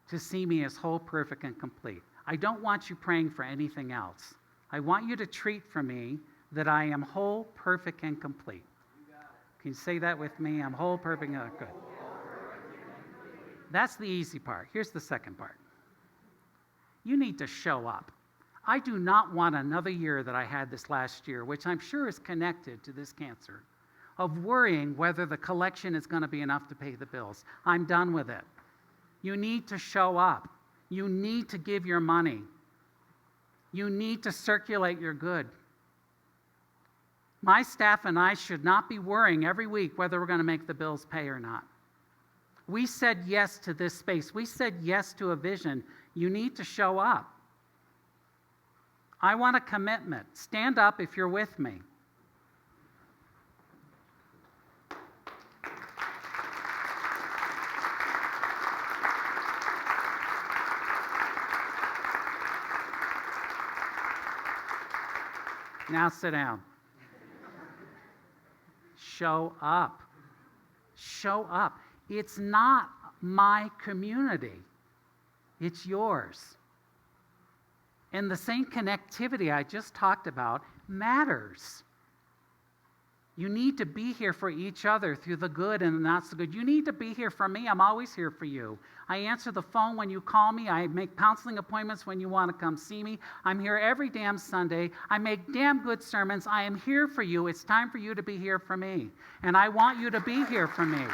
to see me as whole, perfect, and complete. I don't want you praying for anything else. I want you to treat for me that I am whole, perfect, and complete. Can you say that with me? I'm whole, perfect, and good. That's the easy part. Here's the second part. You need to show up. I do not want another year that I had this last year, which I'm sure is connected to this cancer, of worrying whether the collection is going to be enough to pay the bills. I'm done with it. You need to show up. You need to give your money. You need to circulate your good. My staff and I should not be worrying every week whether we're going to make the bills pay or not. We said yes to this space. We said yes to a vision. You need to show up. I want a commitment. Stand up if you're with me. Now sit down. Show up. Show up. It's not my community. It's yours. And the same connectivity I just talked about matters. You need to be here for each other through the good and the not so good. You need to be here for me. I'm always here for you. I answer the phone when you call me. I make counseling appointments when you want to come see me. I'm here every damn Sunday. I make damn good sermons. I am here for you. It's time for you to be here for me. And I want you to be here for me.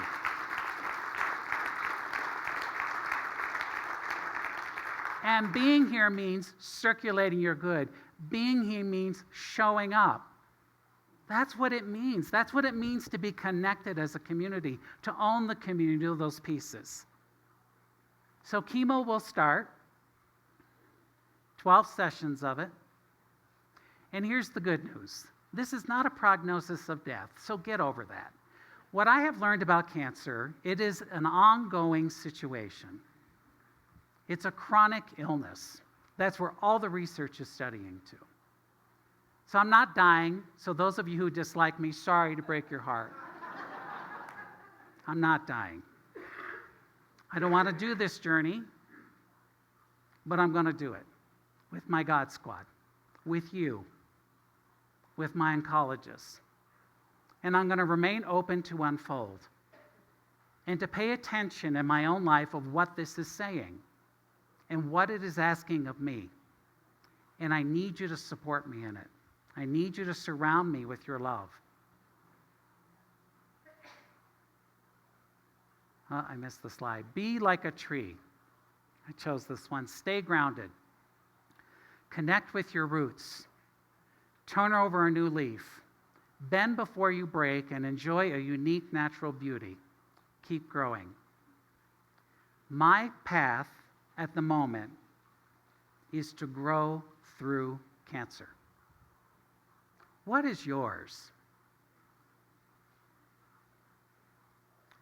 And being here means circulating your good. Being here means showing up. That's what it means. That's what it means to be connected as a community, to own the community of those pieces. So chemo will start, 12 sessions of it. And here's the good news. This is not a prognosis of death, so get over that. What I have learned about cancer, it is an ongoing situation. It's a chronic illness. That's where all the research is studying to. So I'm not dying, so those of you who dislike me, sorry to break your heart. I'm not dying. I don't want to do this journey, but I'm going to do it with my God Squad, with you, with my oncologists. And I'm going to remain open to unfold and to pay attention in my own life of what this is saying and what it is asking of me. And I need you to support me in it. I need you to surround me with your love. I missed the slide. Be like a tree. I chose this one. Stay grounded. Connect with your roots. Turn over a new leaf. Bend before you break and enjoy a unique natural beauty. Keep growing. My path at the moment is to grow through cancer. What is yours?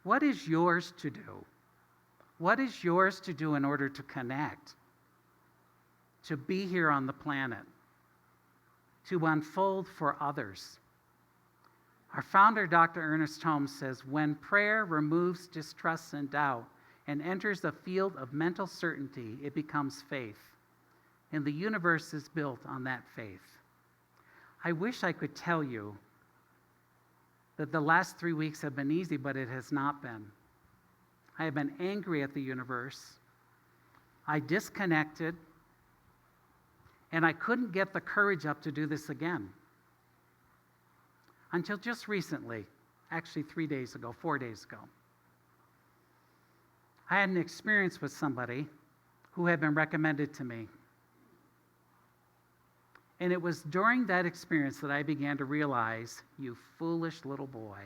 What is yours to do? What is yours to do in order to connect, to be here on the planet, to unfold for others? Our founder, Dr. Ernest Holmes, says, when prayer removes distrust and doubt and enters the field of mental certainty, it becomes faith. And the universe is built on that faith. I wish I could tell you that the last 3 weeks have been easy, but it has not been. I have been angry at the universe. I disconnected, and I couldn't get the courage up to do this again. Until just recently, actually 4 days ago. I had an experience with somebody who had been recommended to me. And it was during that experience that I began to realize, you foolish little boy,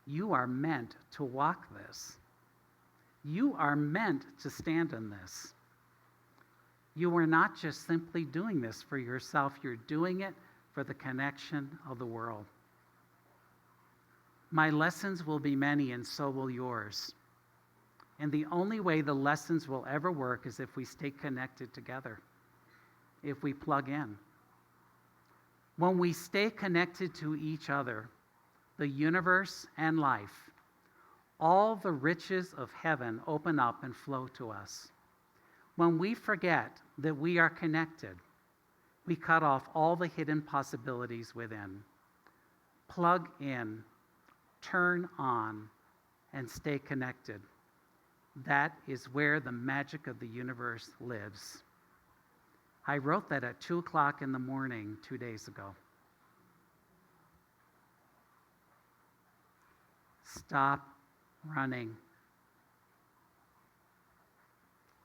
You are meant to walk this. You are meant to stand in this. You are not just simply doing this for yourself, you're doing it for the connection of the world. My lessons will be many, and so will yours. And the only way the lessons will ever work is if we stay connected together, if we plug in. When we stay connected to each other, the universe and life, all the riches of heaven open up and flow to us. When we forget that we are connected, we cut off all the hidden possibilities within. Plug in, turn on, and stay connected. That is where the magic of the universe lives. I wrote that at 2 o'clock in the morning 2 days ago. Stop running.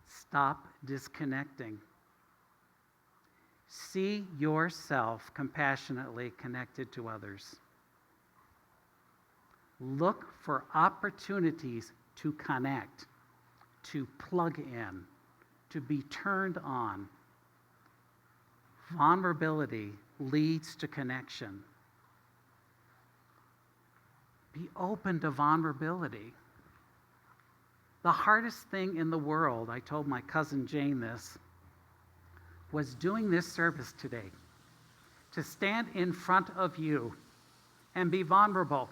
Stop disconnecting. See yourself compassionately connected to others. Look for opportunities to connect, to plug in, to be turned on. Vulnerability leads to connection. Be open to vulnerability. The hardest thing in the world, I told my cousin Jane this, was doing this service today. To stand in front of you and be vulnerable.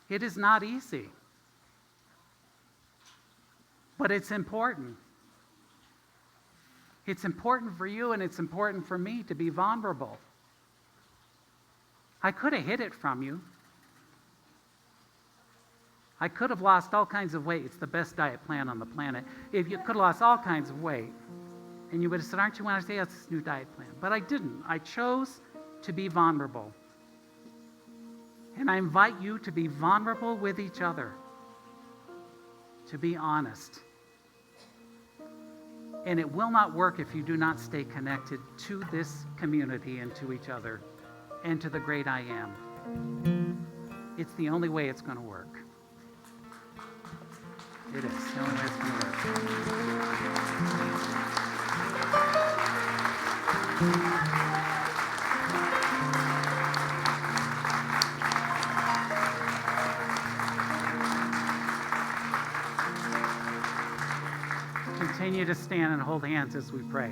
It is not easy, but it's important. It's important for you and it's important for me to be vulnerable. I could have hid it from you. I could have lost all kinds of weight. It's the best diet plan on the planet. If you could have lost all kinds of weight, and you would have said, aren't you want to say that's this new diet plan? But I didn't. I chose to be vulnerable. And I invite you to be vulnerable with each other, to be honest. And it will not work if you do not stay connected to this community and to each other and to the great I am. It's the only way it's going to work. It is the only way it's going to work. Continue to stand and hold hands as we pray.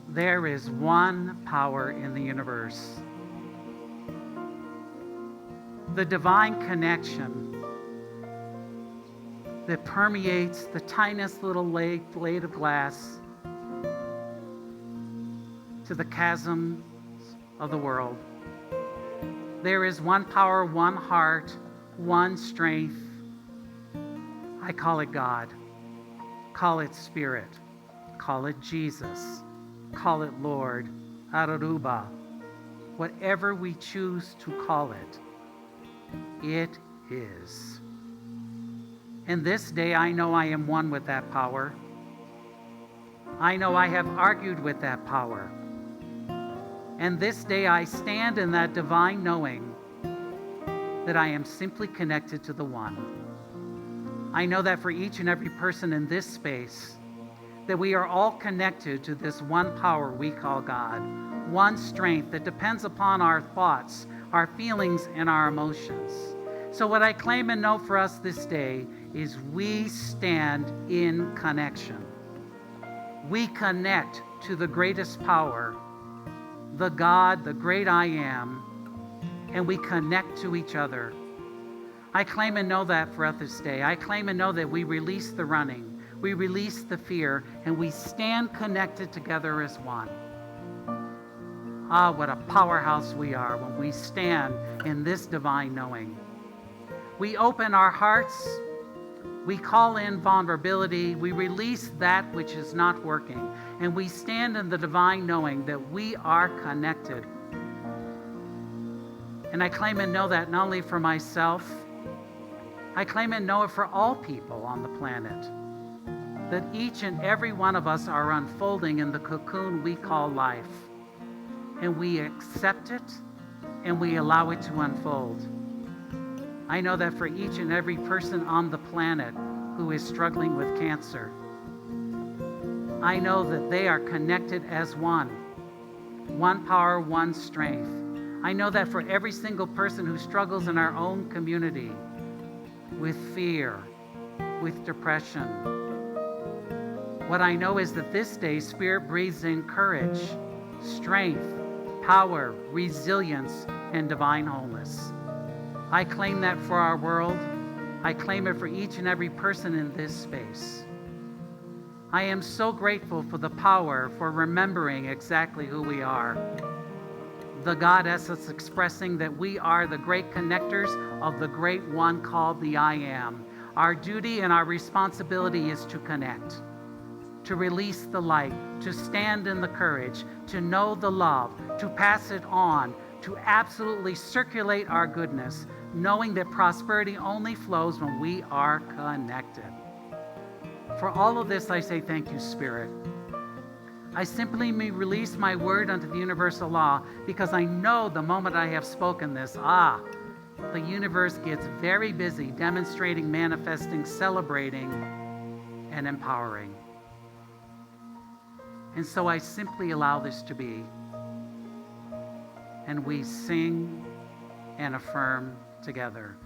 There is one power in the universe. The divine connection that permeates the tiniest little blade of glass to the chasms of the world. There is one power, one heart, one strength. I call it God. Call it Spirit. Call it Jesus. Call it Lord. Araruba. Whatever we choose to call it, it is. And this day I know I am one with that power. I know I have argued with that power. And this day I stand in that divine knowing that I am simply connected to the one. I know that for each and every person in this space, that we are all connected to this one power we call God, one strength that depends upon our thoughts, our feelings, and our emotions. So what I claim and know for us this day is we stand in connection. We connect to the greatest power, the God, the great I am, and we connect to each other. I claim and know that for us this day. I claim and know that we release the running, we release the fear, and we stand connected together as one. Ah, what a powerhouse we are when we stand in this divine knowing. We open our hearts, we call in vulnerability, we release that which is not working, and we stand in the divine knowing that we are connected. And I claim and know that not only for myself, I claim and know it for all people on the planet, that each and every one of us are unfolding in the cocoon we call life. And we accept it and we allow it to unfold. I know that for each and every person on the planet who is struggling with cancer, I know that they are connected as one power, one strength. I know that for every single person who struggles in our own community with fear, with depression, what I know is that this day Spirit breathes in courage, strength, power, resilience, and divine wholeness. I claim that for our world. I claim it for each and every person in this space. I am so grateful for the power for remembering exactly who we are. The God essence expressing that we are the great connectors of the great one called the I Am. Our duty and our responsibility is to connect, to release the light, to stand in the courage, to know the love, to pass it on, to absolutely circulate our goodness, knowing that prosperity only flows when we are connected. For all of this, I say thank you, Spirit. I simply may release my word unto the universal law because I know the moment I have spoken this, the universe gets very busy demonstrating, manifesting, celebrating, and empowering. And so I simply allow this to be. And we sing and affirm together.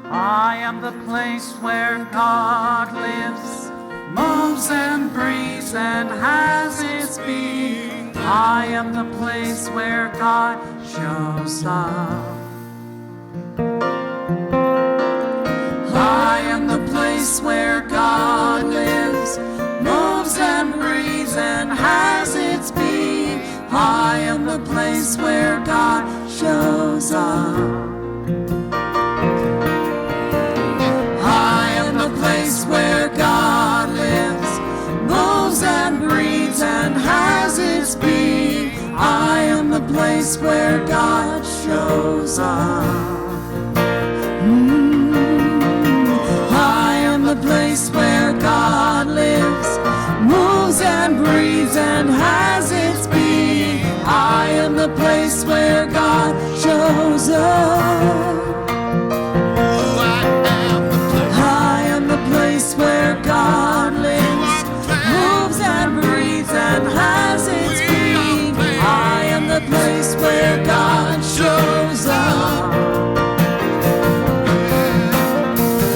I am the place where God lives, moves and breathes and has its being. I am the place where God shows up. I am the place where God lives, moves and breathes and has its being. I am the place where God shows up. Where God lives, moves and breathes and has its being. I am the place where God shows up. I am the place where God lives, moves and breathes and has its being. I am the place where God shows up. Where God lives, moves and breathes and has its being. I am the place where God shows up.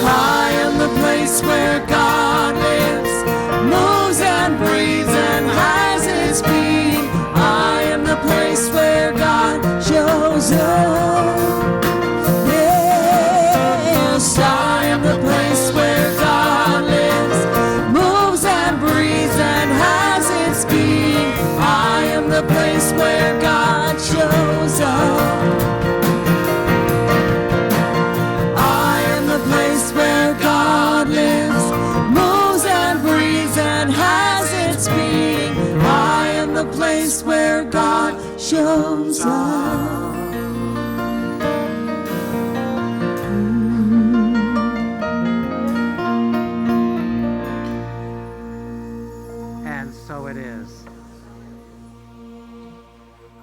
I am the place where God lives, moves and breathes and has its being. I am the place where God shows up. Yes, I am the place where God lives, moves and breathes and has its being. I am the place where God shows up. I am the place where God lives, moves and breathes and has its being. I am the place where God shows up.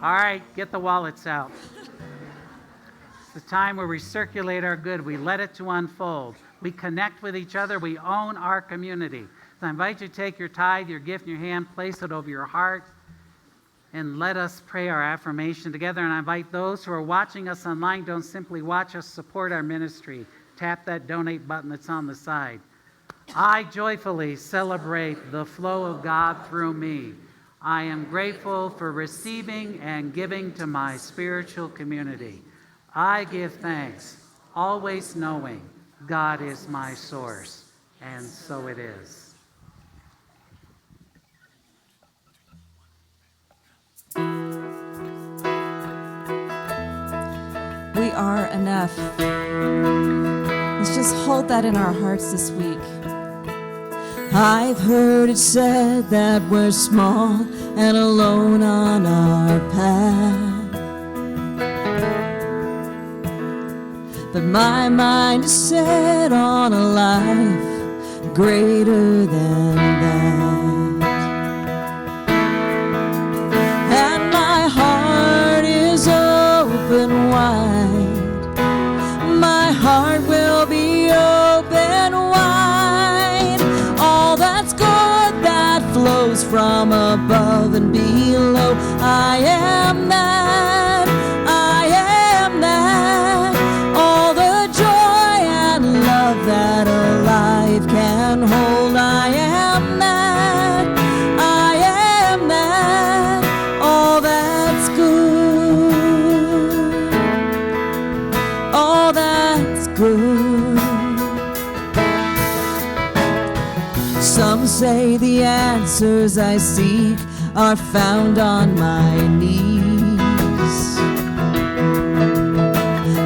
All right, get the wallets out. It's the time where we circulate our good. We let it to unfold. We connect with each other. We own our community. So I invite you to take your tithe, your gift in your hand, place it over your heart, and let us pray our affirmation together. And I invite those who are watching us online, don't simply watch us, support our ministry. Tap that donate button that's on the side. I joyfully celebrate the flow of God through me. I am grateful for receiving and giving to my spiritual community. I give thanks, always knowing God is my source, and so it is. We are enough. Let's just hold that in our hearts this week. I've heard it said that we're small and alone on our path, but My mind is set on a life greater than that. And my heart is open wide. My heart will be open wide. All that's good that flows from above and below. I am that. I am that. All the joy and love that a life can hold. I am that. I am that. All that's good. All that's good. Some say the answers I seek are found on my knees,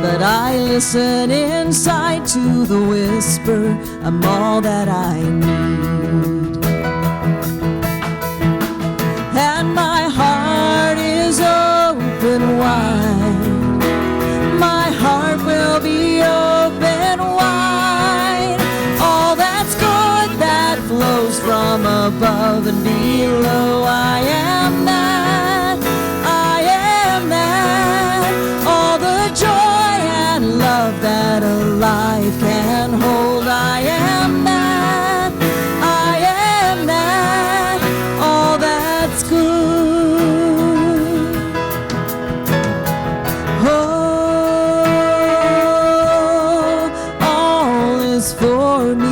but I listen inside to the whisper, I'm all that I need. And my heart is open wide. My heart will be open wide. All that's good that flows from above and below. I am that. I am that. All the joy and love that a life can hold. I am that. I am that. All that's good. Oh, all is for me.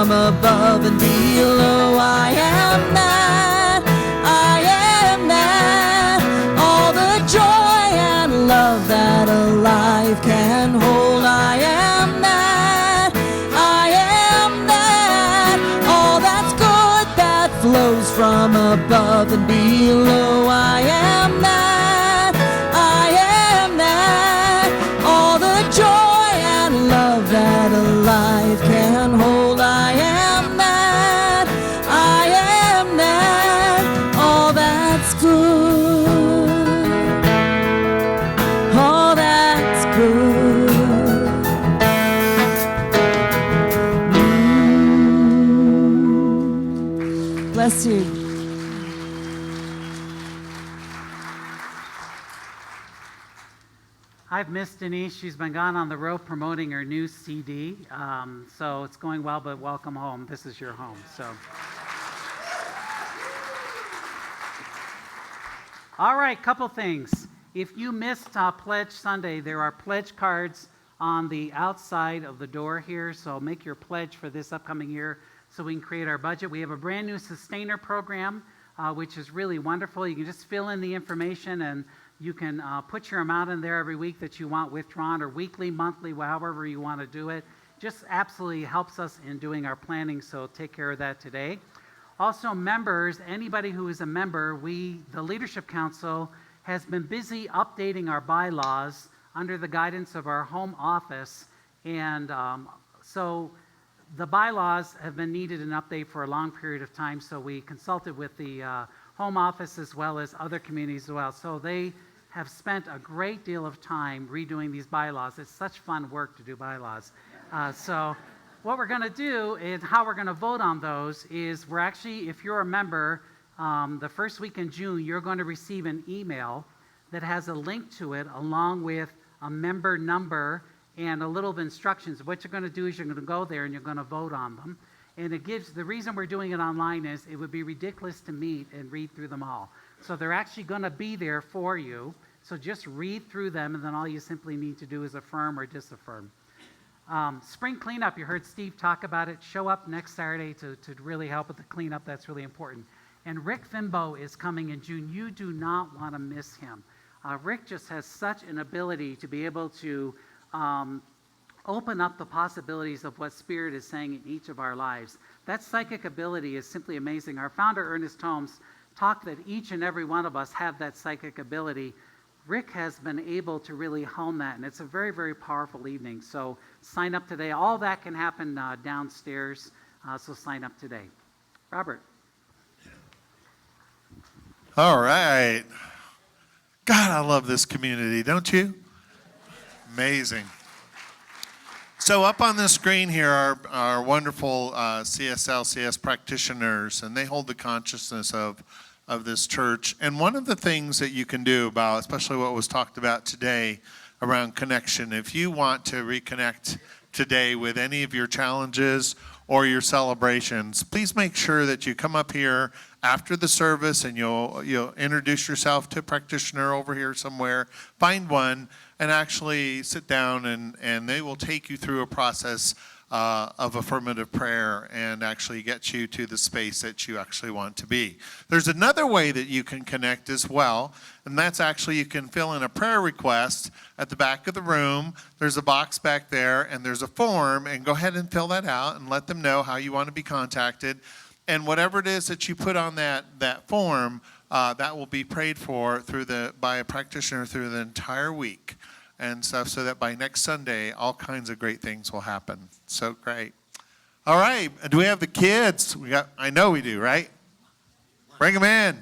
Above and below, I am that. I am that. All the joy and love that a life can hold. I am that. I am that. All that's good that flows from above and below. I am that. I am that. All the joy and love that a life can hold. I am that. I am that. All that's good. All that's good. Bless you. I've missed Denise. She's been gone on the road promoting her new CD. So it's going well, but welcome home. This is your home. So, all right, couple things. If you missed Pledge Sunday, there are pledge cards on the outside of the door here. So make your pledge for this upcoming year so we can create our budget. We have a brand new sustainer program, which is really wonderful. You can just fill in the information and you can put your amount in there every week that you want withdrawn, or weekly, monthly, however you want to do it. Just absolutely helps us in doing our planning, so take care of that today. Also, members, anybody who is a member, the Leadership Council has been busy updating our bylaws under the guidance of our home office. And so the bylaws have been needed an update for a long period of time, so we consulted with the home office as well as other communities as well. So they have spent a great deal of time redoing these bylaws. It's such fun work to do bylaws. So what we're going to do and how we're going to vote on those is we're actually, if you're a member, the first week in June, you're going to receive an email that has a link to it along with a member number and a little of instructions. What you're going to do is you're going to go there and you're going to vote on them. And it gives, the reason we're doing it online is it would be ridiculous to meet and read through them all. So they're actually going to be there for you. So just read through them, and then all you simply need to do is affirm or disaffirm. Spring cleanup, you heard Steve talk about it. Show up next Saturday to really help with the cleanup. That's really important. And Rick Fimbo is coming in June. You do not want to miss him. Rick just has such an ability to be able to open up the possibilities of what Spirit is saying in each of our lives. That psychic ability is simply amazing. Our founder, Ernest Holmes, talked that each and every one of us have that psychic ability. Rick has been able to really hone that, and it's a very, very powerful evening. So sign up today. All that can happen downstairs, so sign up today. Robert. All right. God, I love this community, don't you? Amazing. So up on the screen here are our wonderful CSLCS practitioners, and they hold the consciousness of this church. And one of the things that you can do about, especially what was talked about today around connection, if you want to reconnect today with any of your challenges or your celebrations, please make sure that you come up here after the service and you'll introduce yourself to a practitioner over here somewhere, find one, and actually sit down and they will take you through a process of affirmative prayer and actually get you to the space that you actually want to be. There's another way that you can connect as well, and that's actually you can fill in a prayer request at the back of the room. There's a box back there, and there's a form, and go ahead and fill that out and let them know how you want to be contacted. And whatever it is that you put on that form, that will be prayed for by a practitioner through the entire week and stuff, so that by next Sunday, all kinds of great things will happen. So great. All right, do we have the kids? I know we do, right? Bring them in.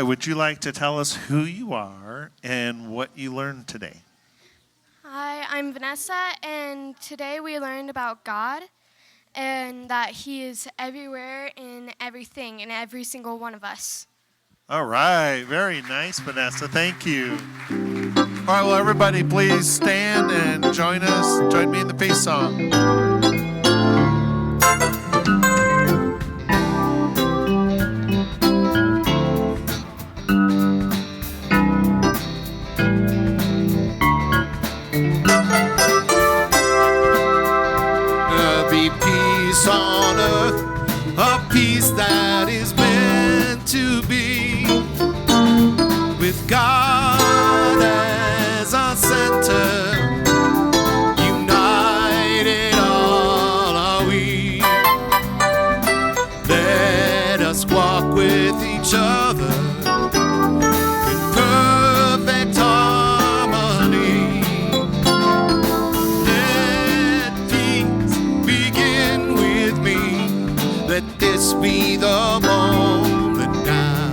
Would you like to tell us who you are and what you learned today? Hi, I'm Vanessa, and today we learned about God and that He is everywhere in everything, in every single one of us. All right, very nice, Vanessa. Thank you. All right, well, everybody, please stand and join me in the peace song. That is meant to be, with God as our center, united all are we. Let us walk with each other in perfect harmony. Let peace begin with me. Let this be the moment now.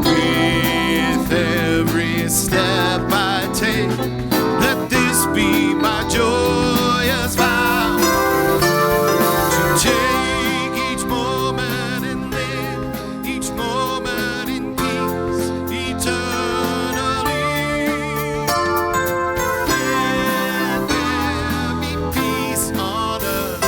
With every step I take, let this be my joyous vow. To take each moment and live each moment in peace eternally. Let there be peace on earth.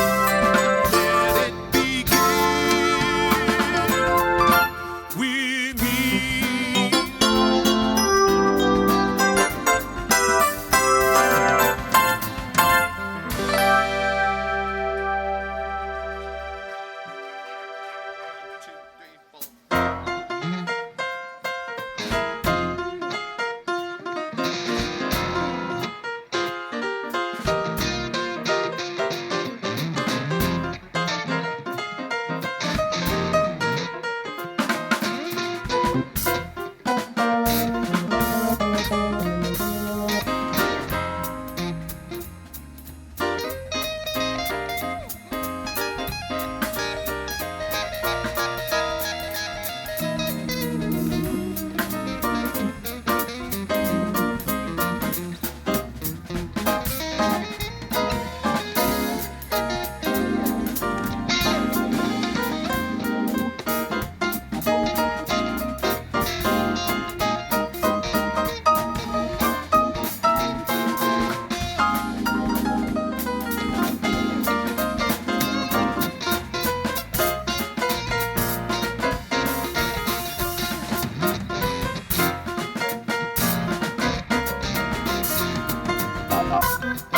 Oh.